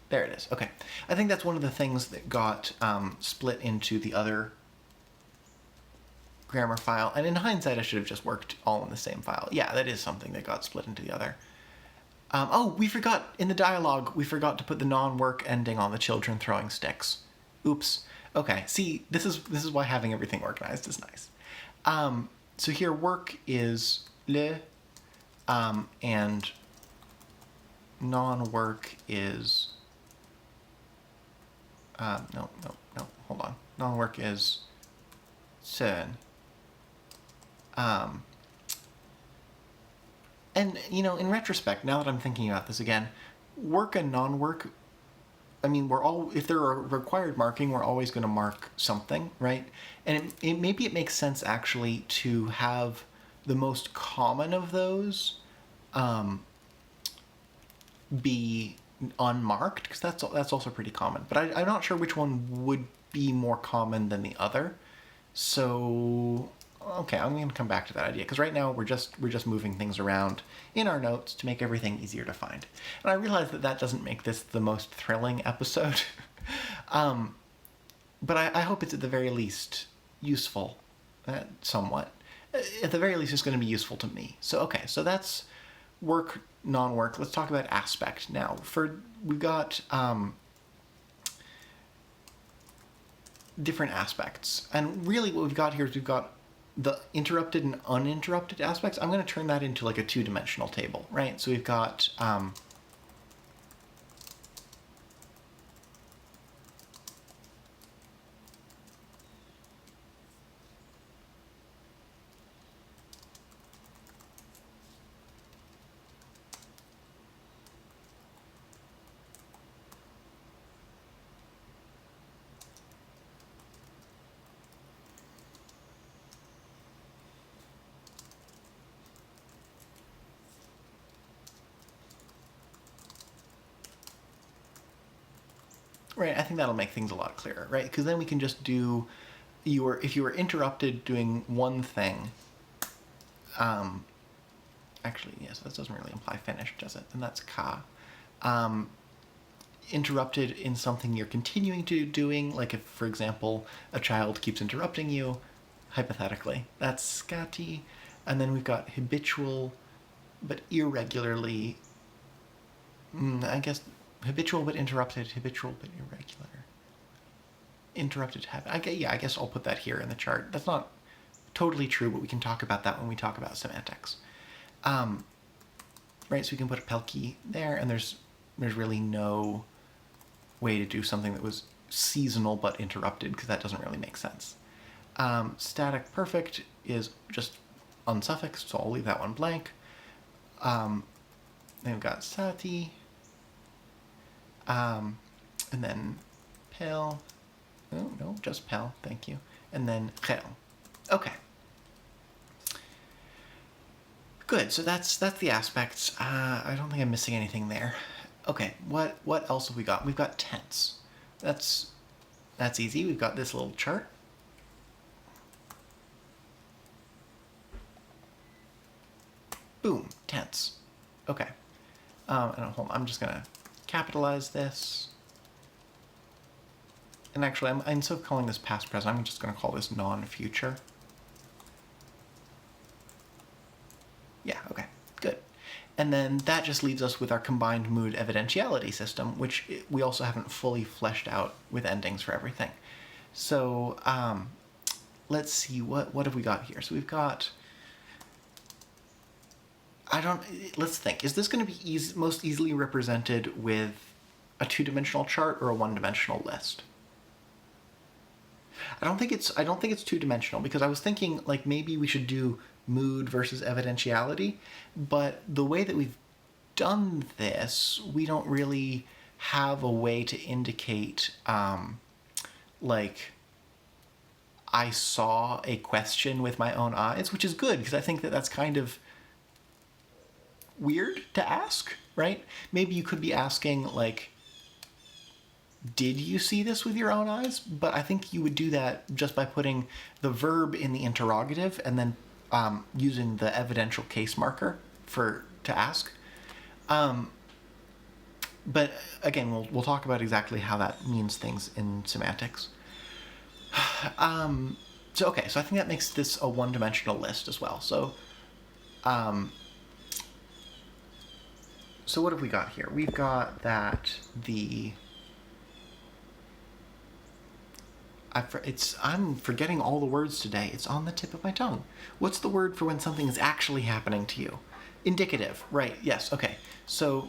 A: There it is. Okay. I think that's one of the things that got split into the other grammar file. And in hindsight, I should have just worked all in the same file. Yeah, that is something that got split into the other. We forgot, in the dialogue, we forgot to put the non-work ending on the children throwing sticks. Oops. Okay, see, this is why having everything organized is nice. So here, work is le, and non-work is... no, hold on. Non-work is søn. And, in retrospect, now that I'm thinking about this again, work and non-work, if there are required marking, we're always going to mark something, right? And maybe it makes sense, actually, to have the most common of those be unmarked, because that's also pretty common. But I'm not sure which one would be more common than the other. So, okay, I'm going to come back to that idea, because right now we're just moving things around in our notes to make everything easier to find. And I realize that doesn't make this the most thrilling episode, but I hope it's at the very least useful, somewhat. At the very least, it's going to be useful to me. So that's work, non-work. Let's talk about aspect now. We've got different aspects, and really what we've got here is we've got the interrupted and uninterrupted aspects. I'm going to turn that into like a two-dimensional table, right? So we've got right, I think that'll make things a lot clearer, right? Because then we can just do if you were interrupted doing one thing, actually, yes, that doesn't really imply finished, does it? And that's ka. Interrupted in something you're continuing to doing, like if, for example, a child keeps interrupting you, hypothetically, that's skati. And then we've got habitual, but irregularly, I guess, habitual but interrupted, habitual but irregular. Interrupted habit. I guess I'll put that here in the chart. That's not totally true, but we can talk about that when we talk about semantics. Right, so we can put a pelkey there, and there's really no way to do something that was seasonal but interrupted, because that doesn't really make sense. Static perfect is just unsuffixed, so I'll leave that one blank. Then we've got sati, and then pel. Oh, no, just pel, thank you. And then gel. Okay. Good, so that's the aspects. I don't think I'm missing anything there. Okay, what else have we got? We've got tense. That's easy. We've got this little chart. Boom, tense. Okay. And hold on, I'm just gonna capitalize this. And actually, instead of calling this past present, I'm just gonna call this non-future. Yeah, okay, good. And then that just leaves us with our combined mood evidentiality system, which we also haven't fully fleshed out with endings for everything. So let's see, what have we got here? So we've got, let's think. Is this going to be most easily represented with a two-dimensional chart or a one-dimensional list? I don't think it's two-dimensional, because I was thinking like maybe we should do mood versus evidentiality, but the way that we've done this, we don't really have a way to indicate like I saw a question with my own eyes, which is good, because I think that that's kind of weird to ask, right? Maybe you could be asking like, did you see this with your own eyes? But I think you would do that just by putting the verb in the interrogative and then using the evidential case marker to ask. But again, we'll talk about exactly how that means things in semantics. So okay, so I think that makes this a one-dimensional list as well. So so what have we got here? We've got that I'm forgetting all the words today. It's on the tip of my tongue. What's the word for when something is actually happening to you? Indicative, right, yes, okay. So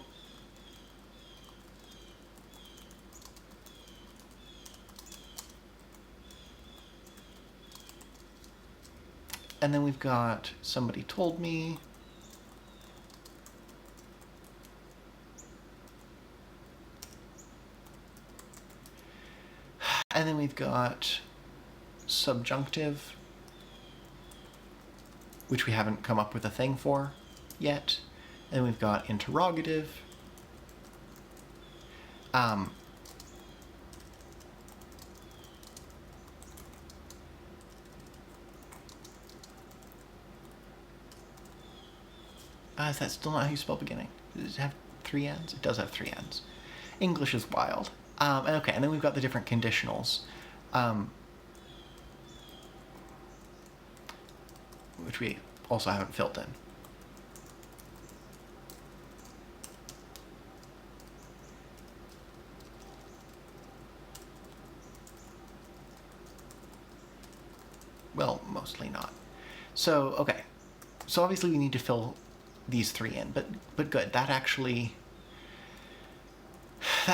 A: and then we've got somebody told me. And then we've got subjunctive, which we haven't come up with a thing for yet. And we've got interrogative. Is that still not how you spell beginning? Does it have 3 N's? It does have 3 N's. English is wild. Okay, and then we've got the different conditionals, which we also haven't filled in. Well, mostly not. So, okay. So obviously we need to fill these 3 in, but good. That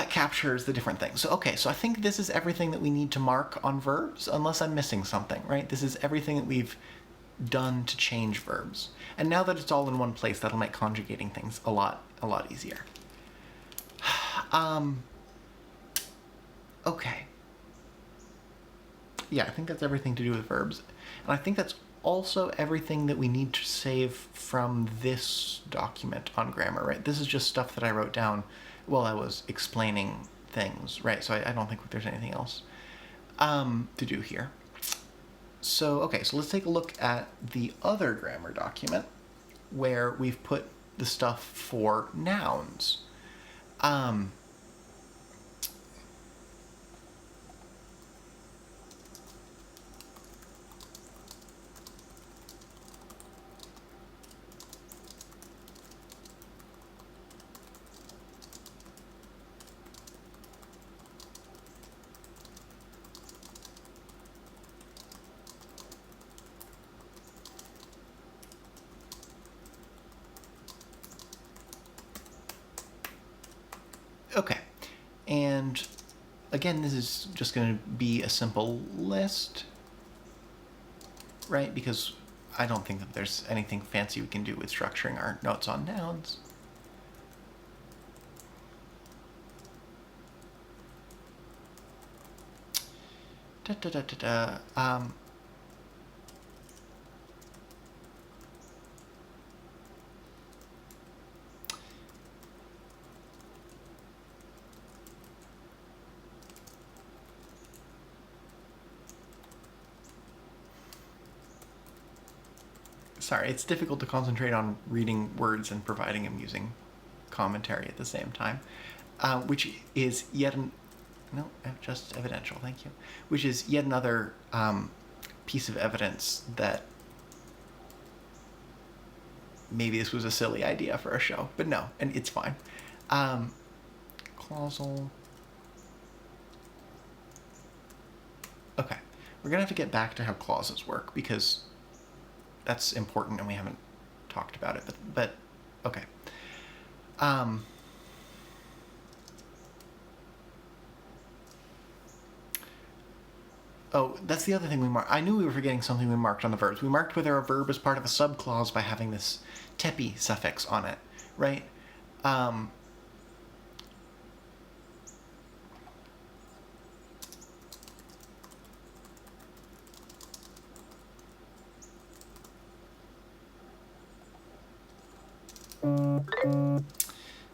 A: captures the different things. So, okay, so I think this is everything that we need to mark on verbs, unless I'm missing something, right? This is everything that we've done to change verbs. And now that it's all in one place, that'll make conjugating things a lot easier. Okay. Yeah, I think that's everything to do with verbs. And I think that's also everything that we need to save from this document on grammar, right? This is just stuff that I wrote down while I was explaining things, right? So I don't think there's anything else to do here. So, okay, so let's take a look at the other grammar document where we've put the stuff for nouns. Okay, and again, this is just going to be a simple list, right? Because I don't think that there's anything fancy we can do with structuring our notes on nouns. Sorry, it's difficult to concentrate on reading words and providing amusing commentary at the same time, which is just evidential, thank you, which is yet another piece of evidence that maybe this was a silly idea for a show, but no, and it's fine. Clausal. Okay, we're gonna have to get back to how clauses work because that's important and we haven't talked about it, but okay. Oh, that's the other thing we marked. I knew we were forgetting something we marked on the verbs. We marked whether a verb is part of a subclause by having this tepi suffix on it, right?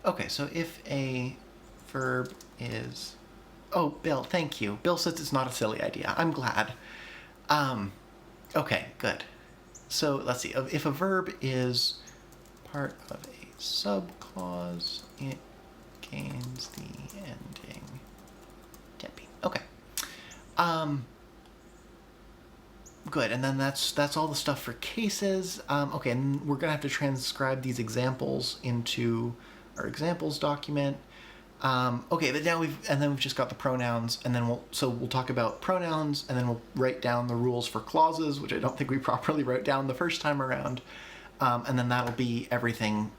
A: Okay, so if a verb is... Oh, Bill, thank you. Bill says it's not a silly idea. I'm glad. Okay, good. So let's see. If a verb is part of a subclause, it gains the ending tepi. Okay. Good, and then that's all the stuff for cases. Okay, and we're gonna have to transcribe these examples into our examples document. Okay, but now we've just got the pronouns, and then we'll talk about pronouns, and then we'll write down the rules for clauses, which I don't think we properly wrote down the first time around, and then that'll be everything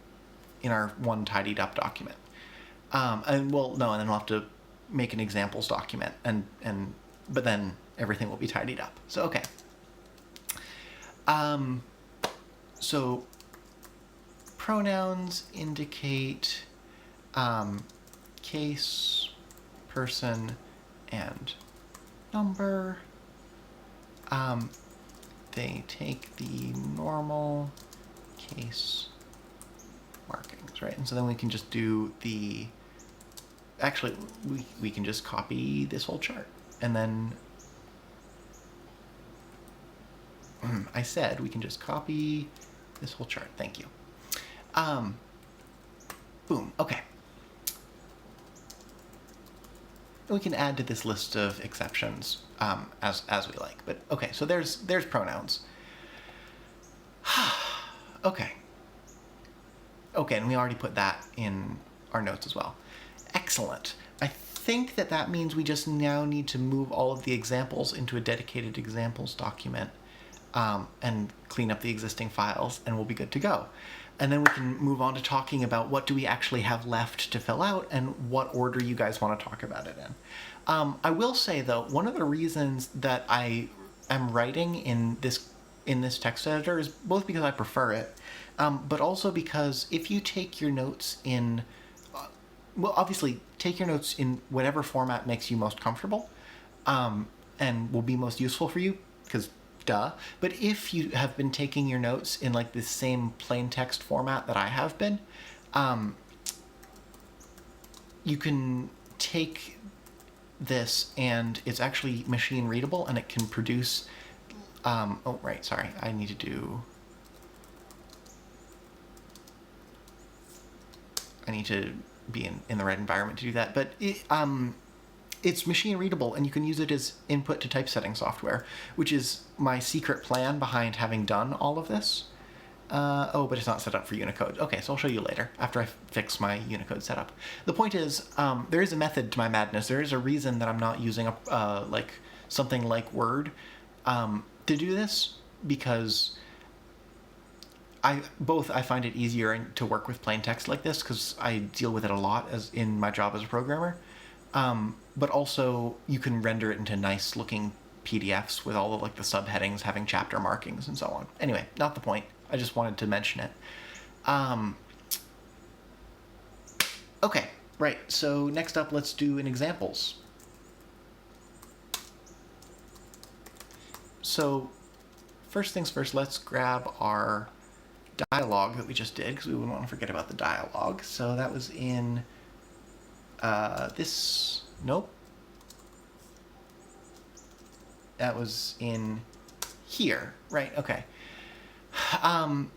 A: in our one tidied up document. And then we'll have to make an examples document, but then everything will be tidied up. So okay. So pronouns indicate case, person, and number. They take the normal case markings, right? And so then we can just do the... Actually, we can just copy this whole chart. And then... I said we can just copy this whole chart. Thank you. Boom. Okay. We can add to this list of exceptions as we like. But okay, so there's pronouns. Okay. Okay, and we already put that in our notes as well. Excellent. I think that means we just now need to move all of the examples into a dedicated examples document and clean up the existing files, and we'll be good to go. And then we can move on to talking about what do we actually have left to fill out and what order you guys want to talk about it in. I will say, though, one of the reasons that I am writing in this text editor is both because I prefer it, but also because if you take your notes in... well, obviously, take your notes in whatever format makes you most comfortable and will be most useful for you, because duh. But if you have been taking your notes in like this same plain text format that I have been, you can take this and it's actually machine readable and it can produce... oh, right, sorry. I need to do... I need to be in the right environment to do that. But it's machine readable, and you can use it as input to typesetting software, which is my secret plan behind having done all of this. Oh, but it's not set up for Unicode. Okay, so I'll show you later, after I fix my Unicode setup. The point is, there is a method to my madness. There is a reason that I'm not using something like Word to do this, because I find it easier to work with plain text like this, because I deal with it a lot as in my job as a programmer. But also you can render it into nice looking PDFs with all of like the subheadings having chapter markings and so on. Anyway, not the point. I just wanted to mention it. Okay, right. So next up, let's do an examples. So first things first, let's grab our dialogue that we just did, because we wouldn't want to forget about the dialogue. So that was in this... Nope. That was in here. Right, okay. Um,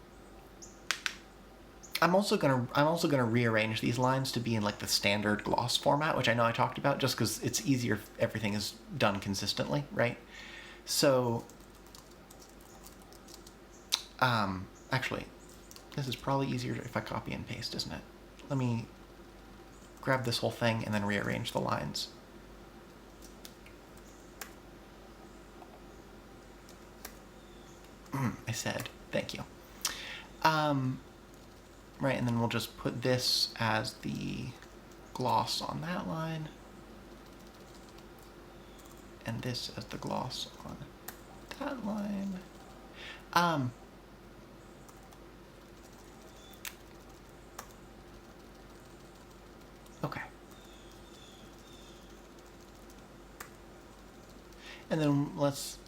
A: I'm also gonna rearrange these lines to be in like the standard gloss format, which I know I talked about, just because it's easier if everything is done consistently, right? So, actually, this is probably easier if I copy and paste, isn't it? Let me grab this whole thing and then rearrange the lines. I said, thank you. Right, and then we'll just put this as the gloss on that line, and this as the gloss on that line. Okay. And then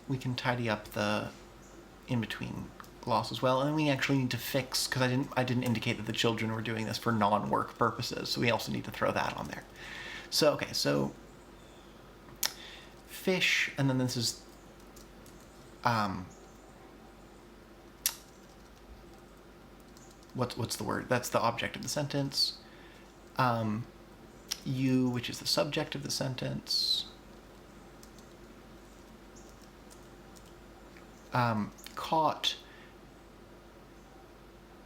A: we can tidy up the in-between gloss as well, and we actually need to fix, because I didn't indicate that the children were doing this for non-work purposes, so we also need to throw that on there. So okay, so fish, and then this is what's the word? That's the object of the sentence. You, which is the subject of the sentence. Caught,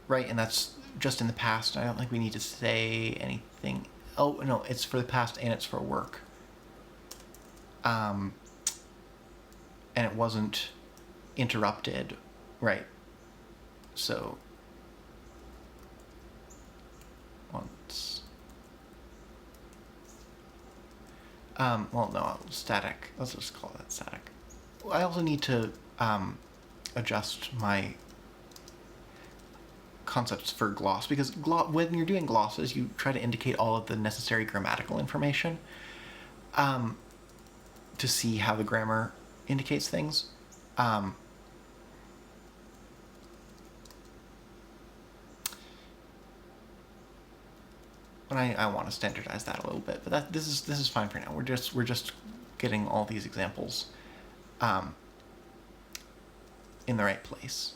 A: right, and that's just in the past. I don't think we need to say anything. Oh no, it's for the past and it's for work. And it wasn't interrupted, right? So once. Well, no, static. Let's just call that static. I also need to adjust my concepts for gloss, because when you're doing glosses, you try to indicate all of the necessary grammatical information to see how the grammar indicates things. And I want to standardize that a little bit, but this is fine for now. We're just getting all these examples in the right place.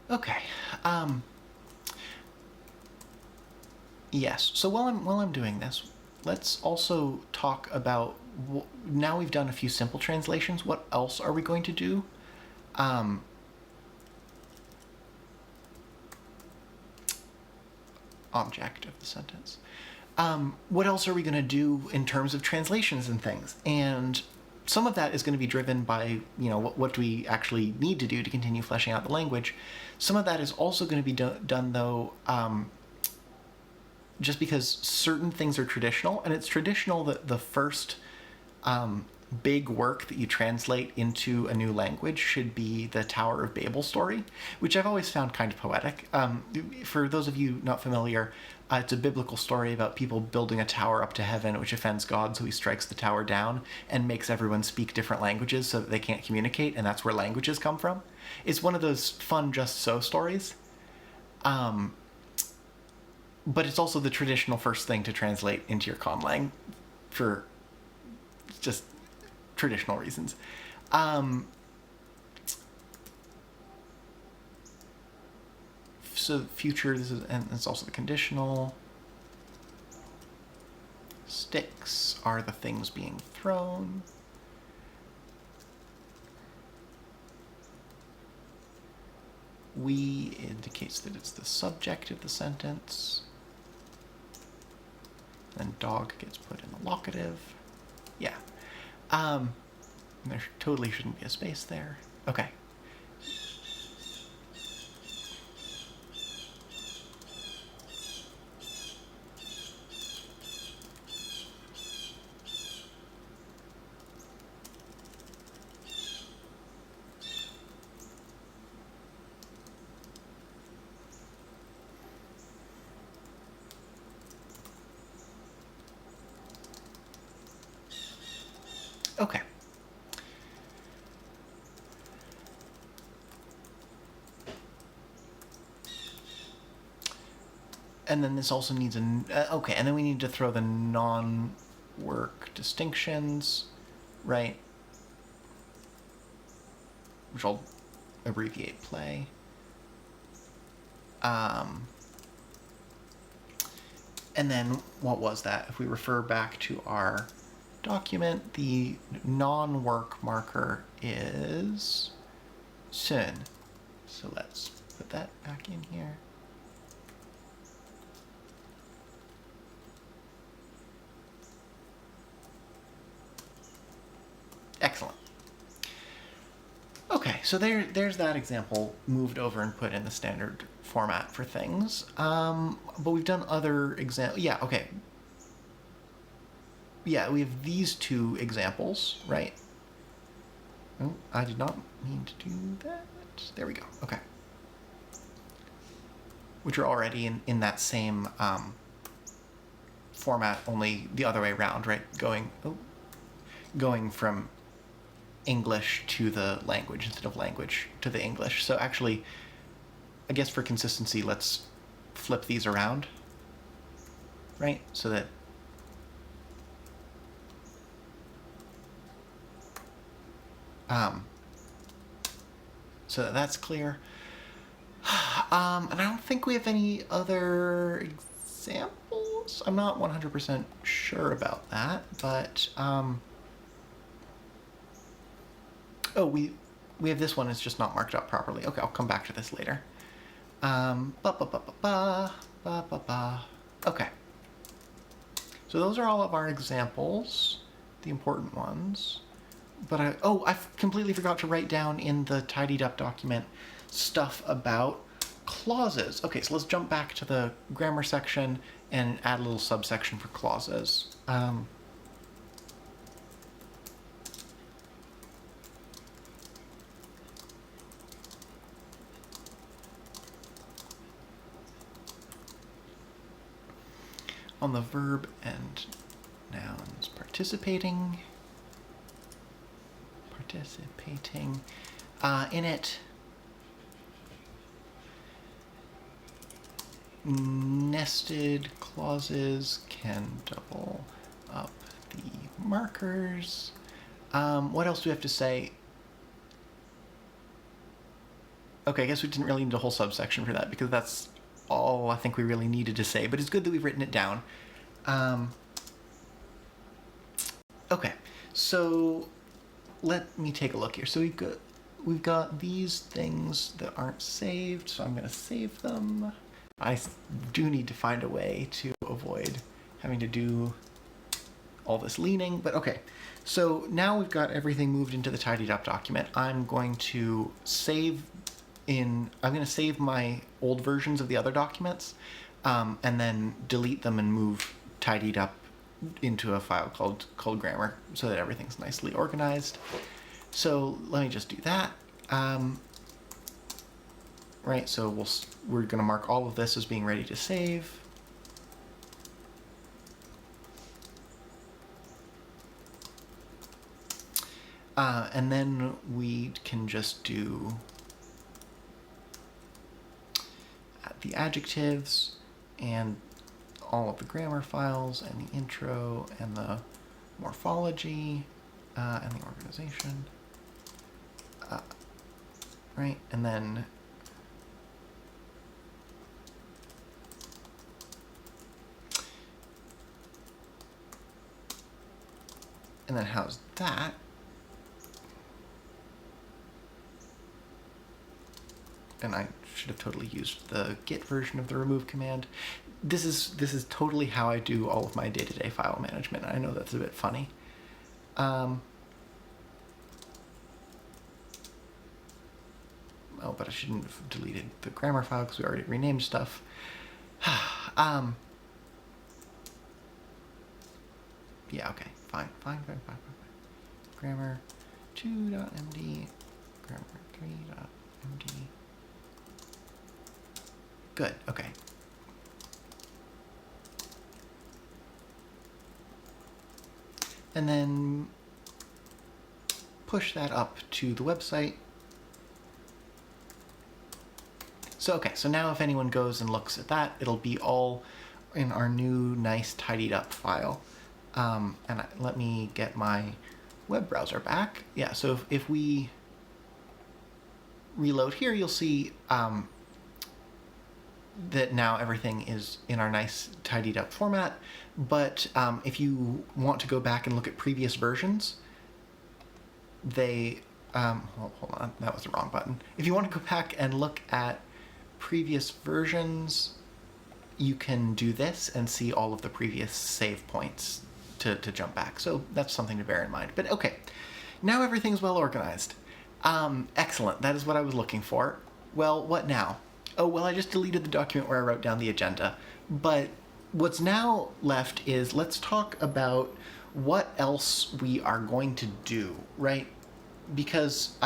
A: Okay. Yes. So while I'm doing this, let's also talk about. Now we've done a few simple translations. What else are we going to do? Object of the sentence. What else are we going to do in terms of translations and things? And some of that is going to be driven by, what do we actually need to do to continue fleshing out the language. Some of that is also going to be done, though, just because certain things are traditional, and it's traditional that the first big work that you translate into a new language should be the Tower of Babel story, which I've always found kind of poetic. For those of you not familiar, it's a biblical story about people building a tower up to heaven, which offends God, so he strikes the tower down and makes everyone speak different languages so that they can't communicate, and that's where languages come from. It's one of those fun just so stories. But it's also the traditional first thing to translate into your conlang for just traditional reasons. So future, this is, and it's also the conditional. Sticks are the things being thrown. We indicates that it's the subject of the sentence. Then dog gets put in the locative. Yeah. There totally shouldn't be a space there. Okay. Okay. And then this also needs okay, and then we need to throw the non-work distinctions, right? Which I'll abbreviate play. And then what was that? If we refer back to our document, the non-work marker is soon. So let's put that back in here. Excellent. Okay, so there's that example moved over and put in the standard format for things. But we've done other examples. Yeah, okay. Yeah, we have these two examples, right? Oh, I did not mean to do that. There we go. Okay. Which are already in that same format, only the other way around, right? Going from English to the language instead of language to the English. So actually, I guess for consistency, let's flip these around, right? So that that's clear. And I don't think we have any other examples. I'm not 100% sure about that, but oh, we have this one. It's just not marked up properly. Okay, I'll come back to this later. Okay. So those are all of our examples, the important ones. But I completely forgot to write down in the tidied up document stuff about clauses. Okay, so let's jump back to the grammar section and add a little subsection for clauses. On the verb and nouns, participating in it, nested clauses can double up the markers. What else do we have to say? Okay, I guess we didn't really need a whole subsection for that because that's all I think we really needed to say, but it's good that we've written it down. Okay, so let me take a look here. So we've got these things that aren't saved, so I'm going to save them. I do need to find a way to avoid having to do all this leaning, but okay. So now we've got everything moved into the tidied up document. I'm going to save my old versions of the other documents, and then delete them and move tidied up into a file called grammar so that everything's nicely organized. So let me just do that. Right, so we're going to mark all of this as being ready to save. And then we can just do the adjectives and all of the grammar files and the intro and the morphology and the organization. Right, and then how's that? And I should have totally used the git version of the remove command. This is totally how I do all of my day-to-day file management. I know that's a bit funny. Oh, but I shouldn't have deleted the grammar file because we already renamed stuff. Yeah, okay, fine. Grammar 2.md, grammar 3.md. Good, okay. And then push that up to the website. So now if anyone goes and looks at that, it'll be all in our new, nice, tidied up file. Let me get my web browser back. Yeah, so if we reload here, you'll see that now everything is in our nice, tidied up format. But if you want to go back and look at previous versions, hold on, that was the wrong button. If you want to go back and look at previous versions, you can do this and see all of the previous save points to jump back. So that's something to bear in mind. But okay, now everything's well organized. Excellent, that is what I was looking for. Well, what now? Oh, well, I just deleted the document where I wrote down the agenda. But what's now left is let's talk about what else we are going to do, right? Because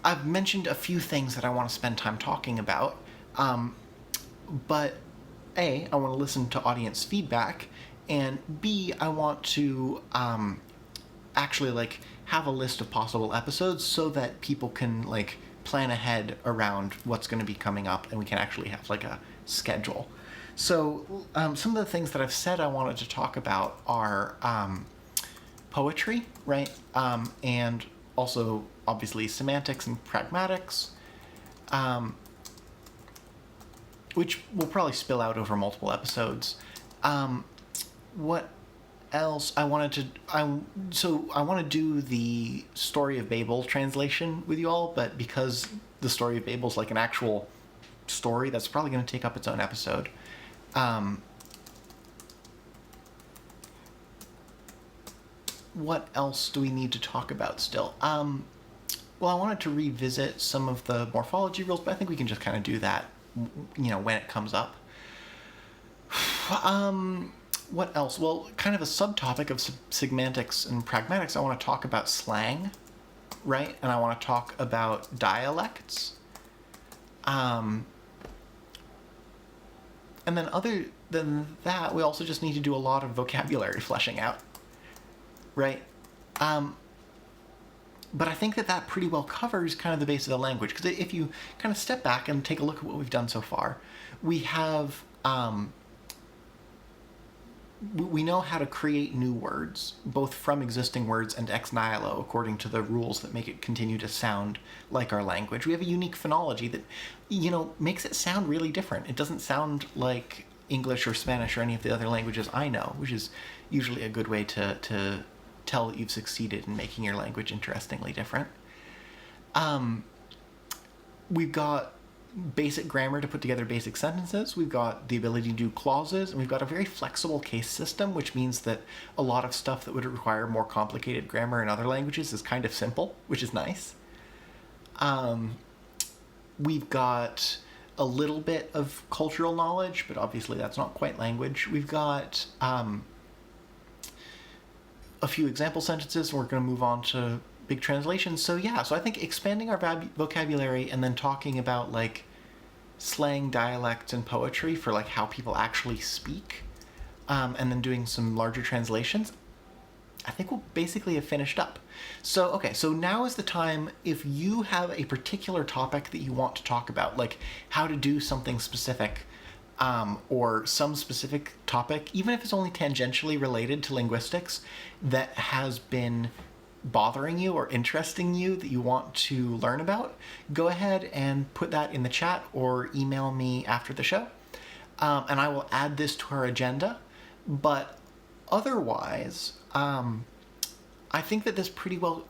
A: I've mentioned a few things that I want to spend time talking about, but A, I want to listen to audience feedback, and B, I want to actually have a list of possible episodes so that people can plan ahead around what's going to be coming up, and we can actually have a schedule. So some of the things that I've said I wanted to talk about are poetry, right? And also, obviously, semantics and pragmatics, which will probably spill out over multiple episodes. What else? I want to do the Story of Babel translation with you all, but because the Story of Babel is an actual story, that's probably going to take up its own episode. What else do we need to talk about still? Well, I wanted to revisit some of the morphology rules, but I think we can just kind of do that, when it comes up. What else? Well, kind of a subtopic of semantics and pragmatics, I want to talk about slang, right? And I want to talk about dialects. And then other than that, we also just need to do a lot of vocabulary fleshing out, right? But I think that pretty well covers kind of the base of the language, because if you kind of step back and take a look at what we've done so far, we have, we know how to create new words, both from existing words and ex nihilo, according to the rules that make it continue to sound like our language. We have a unique phonology that, makes it sound really different. It doesn't sound like English or Spanish or any of the other languages I know, which is usually a good way to tell that you've succeeded in making your language interestingly different. We've got basic grammar to put together basic sentences. We've got the ability to do clauses, and we've got a very flexible case system, which means that a lot of stuff that would require more complicated grammar in other languages is kind of simple, which is nice. We've got a little bit of cultural knowledge, but obviously that's not quite language. We've got a few example sentences, and we're going to move on to big translations. So I think expanding our vocabulary and then talking about slang, dialects, and poetry for how people actually speak, and then doing some larger translations, I think we'll basically have finished up. So now is the time. If you have a particular topic that you want to talk about, how to do something specific, or some specific topic, even if it's only tangentially related to linguistics, that has been bothering you or interesting you that you want to learn about, go ahead and put that in the chat or email me after the show, and I will add this to our agenda. But otherwise, I think this pretty well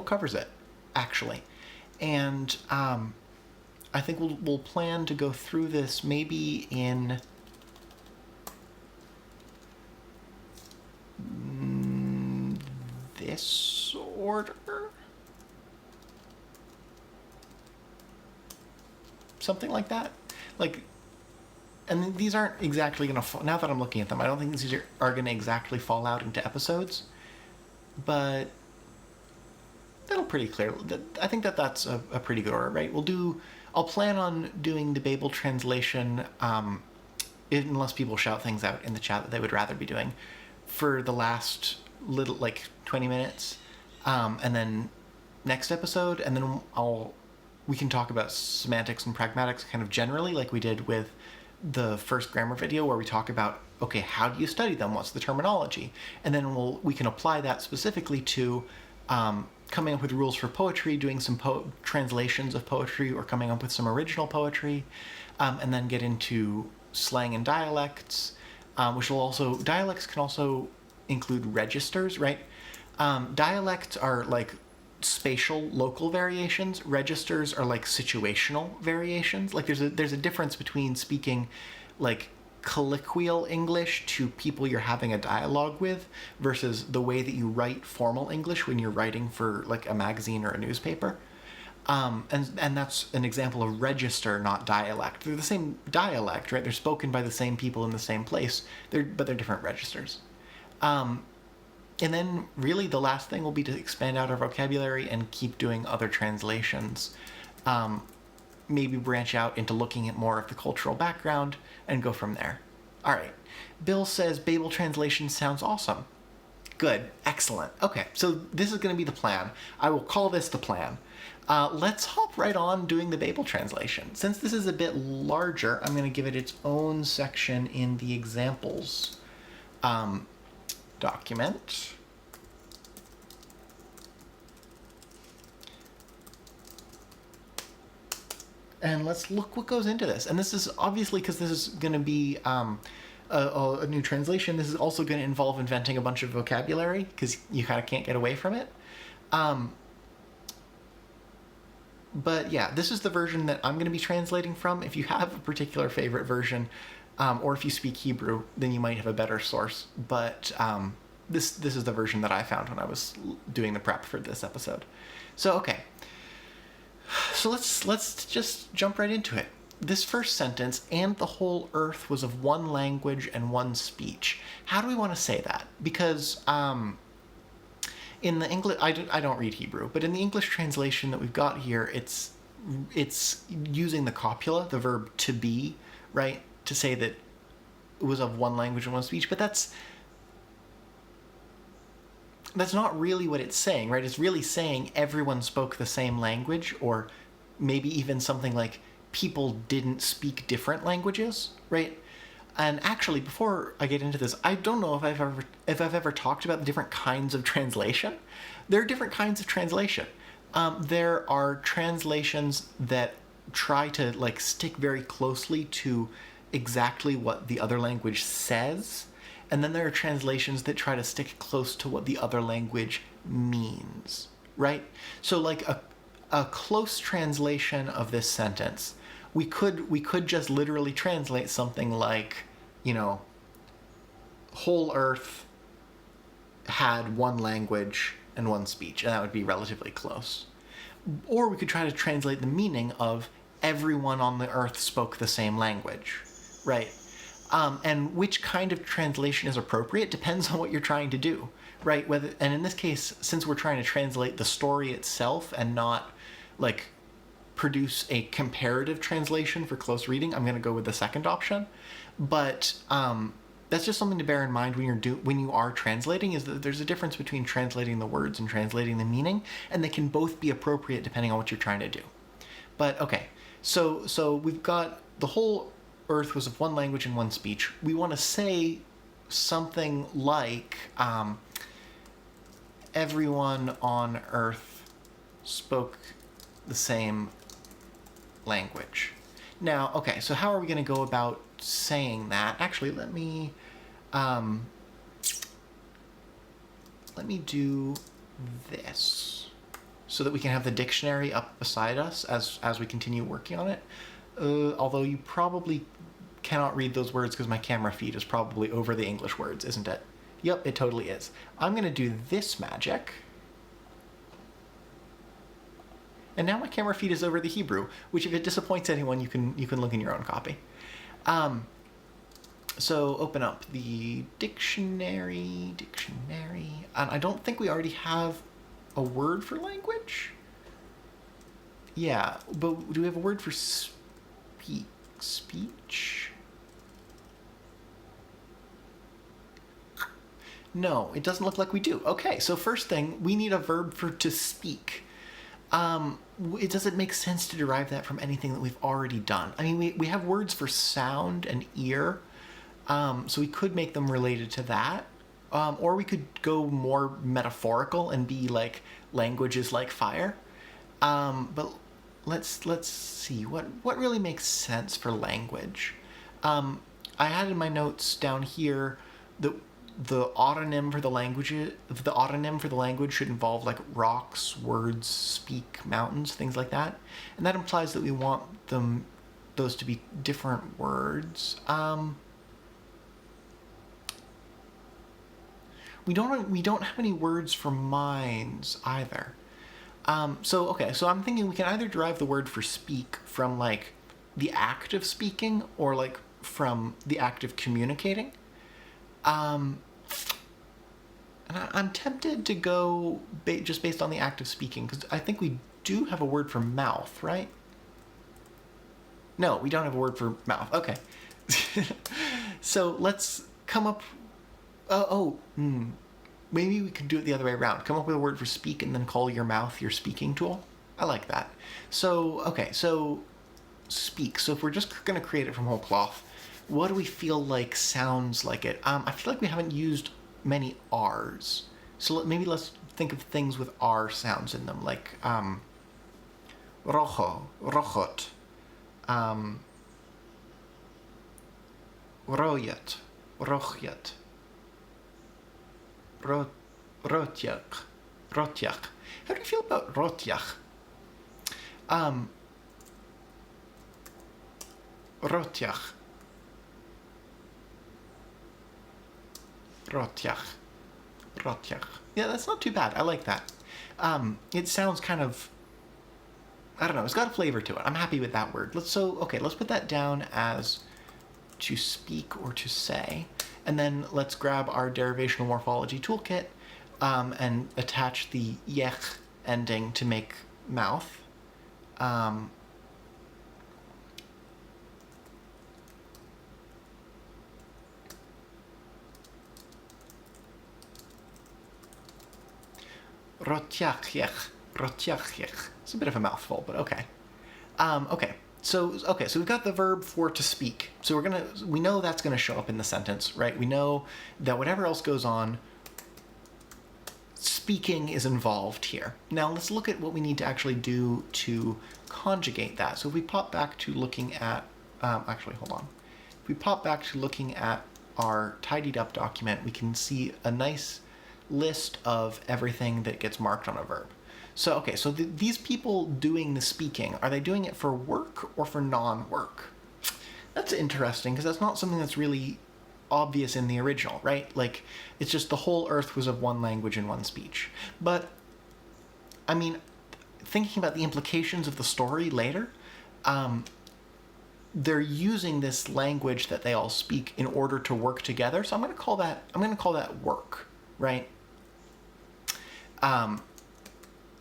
A: covers it, actually. And I think we'll plan to go through this maybe in this order? Something like that. And these aren't exactly going to, now that I'm looking at them, I don't think these are going to exactly fall out into episodes, but that'll pretty clear. I think that's a pretty good order, right? I'll plan on doing the Babel translation, unless people shout things out in the chat that they would rather be doing, for the last little 20 minutes, and then next episode, and then we can talk about semantics and pragmatics kind of generally, like we did with the first grammar video, where we talk about, okay, how do you study them? What's the terminology? And then we can apply that specifically to coming up with rules for poetry, doing some translations of poetry, or coming up with some original poetry, and then get into slang and dialects, which will also, dialects can also include registers, right? Dialects are like spatial local variations. Registers are like situational variations. Like there's a difference between speaking like colloquial English to people you're having a dialogue with versus the way that you write formal English when you're writing for like a magazine or a newspaper. And that's an example of register, not dialect. They're the same dialect, right? They're spoken by the same people in the same place, but they're different registers. And then really the last thing will be to expand out our vocabulary and keep doing other translations. Maybe branch out into looking at more of the cultural background and go from there. All right. Bill says Babel translation sounds awesome. Good. Excellent. Okay, so this is going to be the plan. I will call this the plan. Let's hop right on doing the Babel translation. Since this is a bit larger, I'm going to give it its own section in the examples document. And let's look what goes into this. And this is obviously, because this is going to be a new translation, this is also going to involve inventing a bunch of vocabulary, because you kind of can't get away from it. But yeah, this is the version that I'm going to be translating from. If you have a particular favorite version, or if you speak Hebrew, then you might have a better source. But this is the version that I found when I was doing the prep for this episode. So okay, so let's just jump right into it. This first sentence, and the whole earth was of one language and one speech. How do we want to say that? Because in the English, I don't read Hebrew, but in the English translation that we've got here, it's using the copula, the verb to be, right, to say that it was of one language and one speech. But that's not really what it's saying, right? It's really saying everyone spoke the same language, or maybe even something like people didn't speak different languages, right? And actually, before I get into this, I don't know if I've ever talked about the different kinds of translation. There are different kinds of translation. There are translations that try to like stick very closely to exactly what the other language says, and then there are translations that try to stick close to what the other language means, right? So like a close translation of this sentence, we could just literally translate something like, you know, whole earth had one language and one speech, and that would be relatively close. Or we could try to translate the meaning of everyone on the earth spoke the same language, right? And which kind of translation is appropriate depends on what you're trying to do, right? And in this case, since we're trying to translate the story itself and not like produce a comparative translation for close reading, I'm going to go with the second option. But that's just something to bear in mind when you are translating, is that there's a difference between translating the words and translating the meaning, and they can both be appropriate depending on what you're trying to do. But okay, so we've got the whole earth was of one language and one speech. We want to say something like everyone on earth spoke the same language. Now, okay, so how are we going to go about saying that? Actually, let me do this so that we can have the dictionary up beside us as we continue working on it. Although you probably cannot read those words because my camera feed is probably over the English words, isn't it? Yep, it totally is. I'm going to do this magic. And now my camera feed is over the Hebrew, which if it disappoints anyone, you can look in your own copy. So open up the dictionary. I don't think we already have a word for language. Yeah, but do we have a word for speech? No, it doesn't look like we do. Okay, so first thing, we need a verb for to speak. It doesn't make sense to derive that from anything that we've already done. I mean, we have words for sound and ear, so we could make them related to that. Or we could go more metaphorical and be like language is like fire. But let's see what really makes sense for language. I had in my notes down here that the autonym for the language should involve like rocks, words, speak, mountains, things like that, and that implies that we want those to be different words. We don't have any words for minds either. So I'm thinking we can either derive the word for speak from like the act of speaking or like from the act of communicating. And I'm tempted to go just based on the act of speaking, because I think we do have a word for mouth, right? No, we don't have a word for mouth. Okay. So let's come up. Maybe we could do it the other way around. Come up with a word for speak and then call your mouth your speaking tool. I like that. So, okay, so speak. So if we're just going to create it from whole cloth, what do we feel like sounds like it? I feel like we haven't used many R's. So maybe let's think of things with R sounds in them, like rojo, rojot, royet, rochjet, rotjak, rotjak. How do you feel about rotjak? Rotjak. Rotjak. Yeah, that's not too bad. I like that. It sounds kind of, I don't know, it's got a flavor to it. I'm happy with that word. Let's put that down as to speak or to say. And then let's grab our derivational morphology toolkit and attach the yech ending to make mouth. Rotjachjech. It's a bit of a mouthful, but okay. So we've got the verb for to speak. So we know that's gonna show up in the sentence, right? We know that whatever else goes on, speaking is involved here. Now let's look at what we need to actually do to conjugate that. So if we pop back to looking at, If we pop back to looking at our tidied up document, we can see a nice list of everything that gets marked on a verb. So, these people doing the speaking, are they doing it for work or for non-work? That's interesting, because that's not something that's really obvious in the original, right? Like, it's just the whole earth was of one language and one speech. But, I mean, thinking about the implications of the story later, they're using this language that they all speak in order to work together. So I'm going to call that work, right?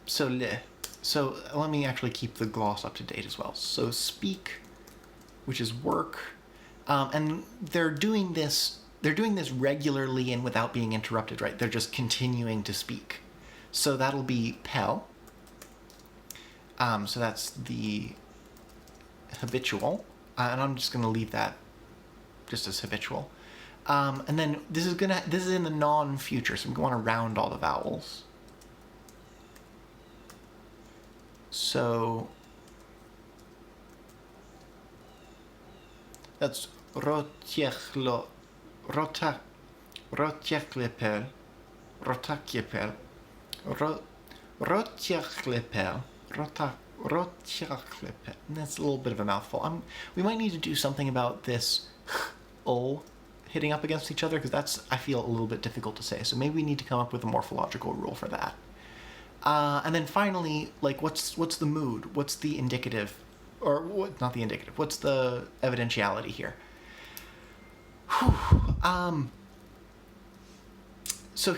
A: So let me actually keep the gloss up to date as well. So speak, which is work, and they're doing this regularly and without being interrupted, right? They're just continuing to speak. So that'll be pel. So that's the habitual, and I'm just going to leave that just as habitual. And then this is in the non-future, so I'm going to round all the vowels. So that's rotjechlo, rotjechlepel, rotakjepel, rotjechlepel, rotjechlepel. That's a little bit of a mouthful. We might need to do something about this ul hitting up against each other, because that's, I feel, a little bit difficult to say. So maybe we need to come up with a morphological rule for that. And then finally, like, what's the mood? What's the indicative? Or what? Not the indicative. What's the evidentiality here? So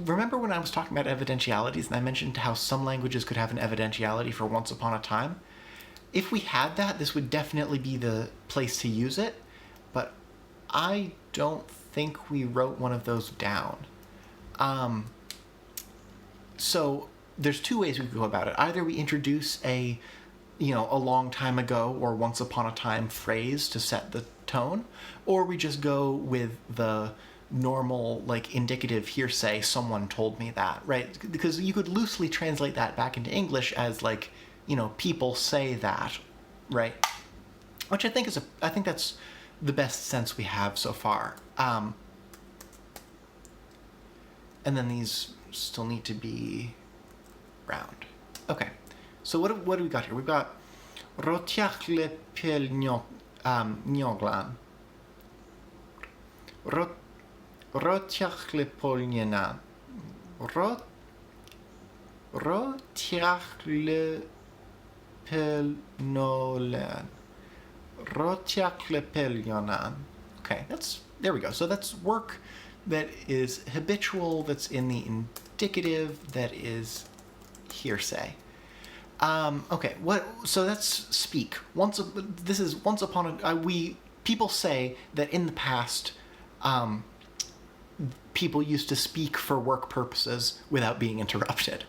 A: remember when I was talking about evidentialities and I mentioned how some languages could have an evidentiality for once upon a time? If we had that, this would definitely be the place to use it, but I don't think we wrote one of those down. So there's two ways we could go about it. Either we introduce a, a long time ago or once upon a time phrase to set the tone, or we just go with the normal, like, indicative hearsay, someone told me that, right? Because you could loosely translate that back into English as, like, people say that, right? Which I think that's the best sense we have so far. And then these still need to be round. Okay, so what do we got here? We've got rotiachle pel njoglan. Rotiachle polnjena. Rotiachle pel nolan. Rotiachle peljonan. Okay, there we go. So that's work that is habitual, that's in the indicative, that is hearsay. Okay, so that's speak. This is once upon a people say that in the past, people used to speak for work purposes without being interrupted.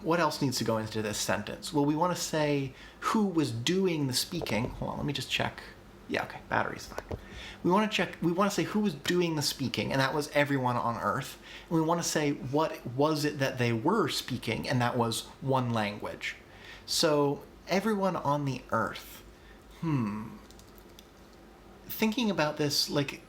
A: What else needs to go into this sentence? Well, we want to say who was doing the speaking. Hold on, let me just check. Yeah, okay, battery's fine. We want to say who was doing the speaking, and that was everyone on Earth. And we want to say what was it that they were speaking, and that was one language. So, everyone on the Earth. Thinking about this, like,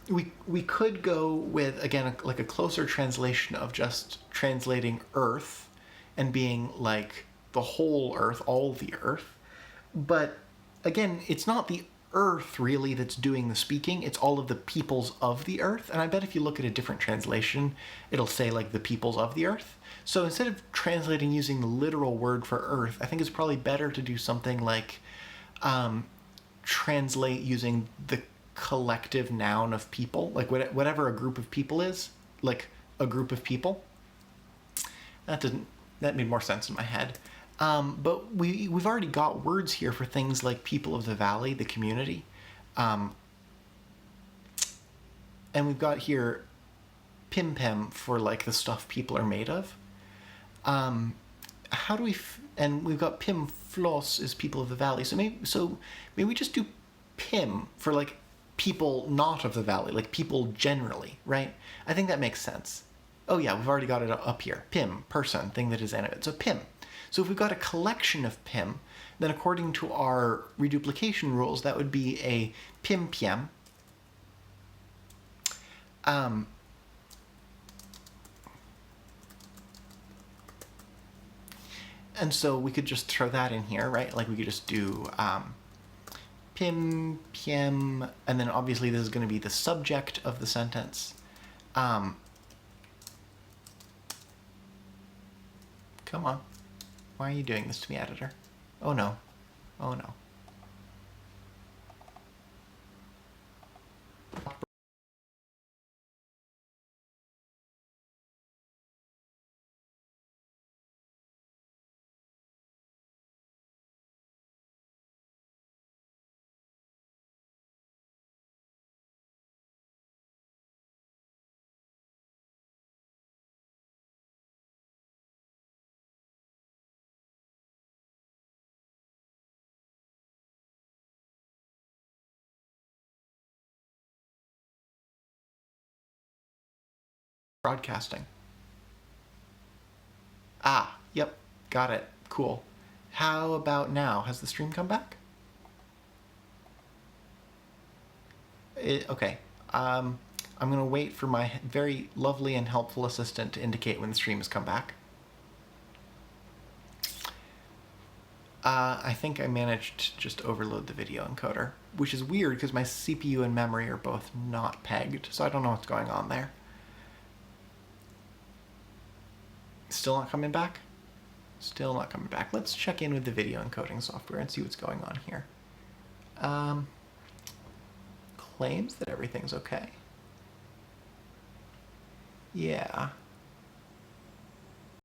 A: we could go with, again, like a closer translation of just translating Earth and being like the whole Earth, all the Earth. But again, it's not the Earth really that's doing the speaking, it's all of the peoples of the Earth. And I bet if you look at a different translation, it'll say like the peoples of the Earth. So instead of translating using the literal word for Earth, I think it's probably better to do something like translate using the collective noun of people, like whatever a group of people is, like a group of people. That made more sense in my head. But we've already got words here for things like people of the valley, the community. And we've got here pimpem for like the stuff people are made of. How do we, and we've got pim floss is people of the valley. So maybe we just do pim for like people not of the valley, like people generally, right? I think that makes sense. Oh yeah, we've already got it up here. Pim, person, thing that is animate. So pim. So if we've got a collection of pim, then according to our reduplication rules, that would be a pim piem. And so we could just throw that in here, right? Like we could just do pim, piem, and then obviously this is going to be the subject of the sentence. Come on. Why are you doing this to me, editor? Oh no. Oh no. Broadcasting. Ah, yep, got it. Cool. How about now? Has the stream come back? Okay. I'm going to wait for my very lovely and helpful assistant to indicate when the stream has come back. I think I managed to just overload the video encoder, which is weird because my CPU and memory are both not pegged, so I don't know what's going on there. Still not coming back? Still not coming back. Let's check in with the video encoding software and see what's going on here. Claims that everything's okay. Yeah.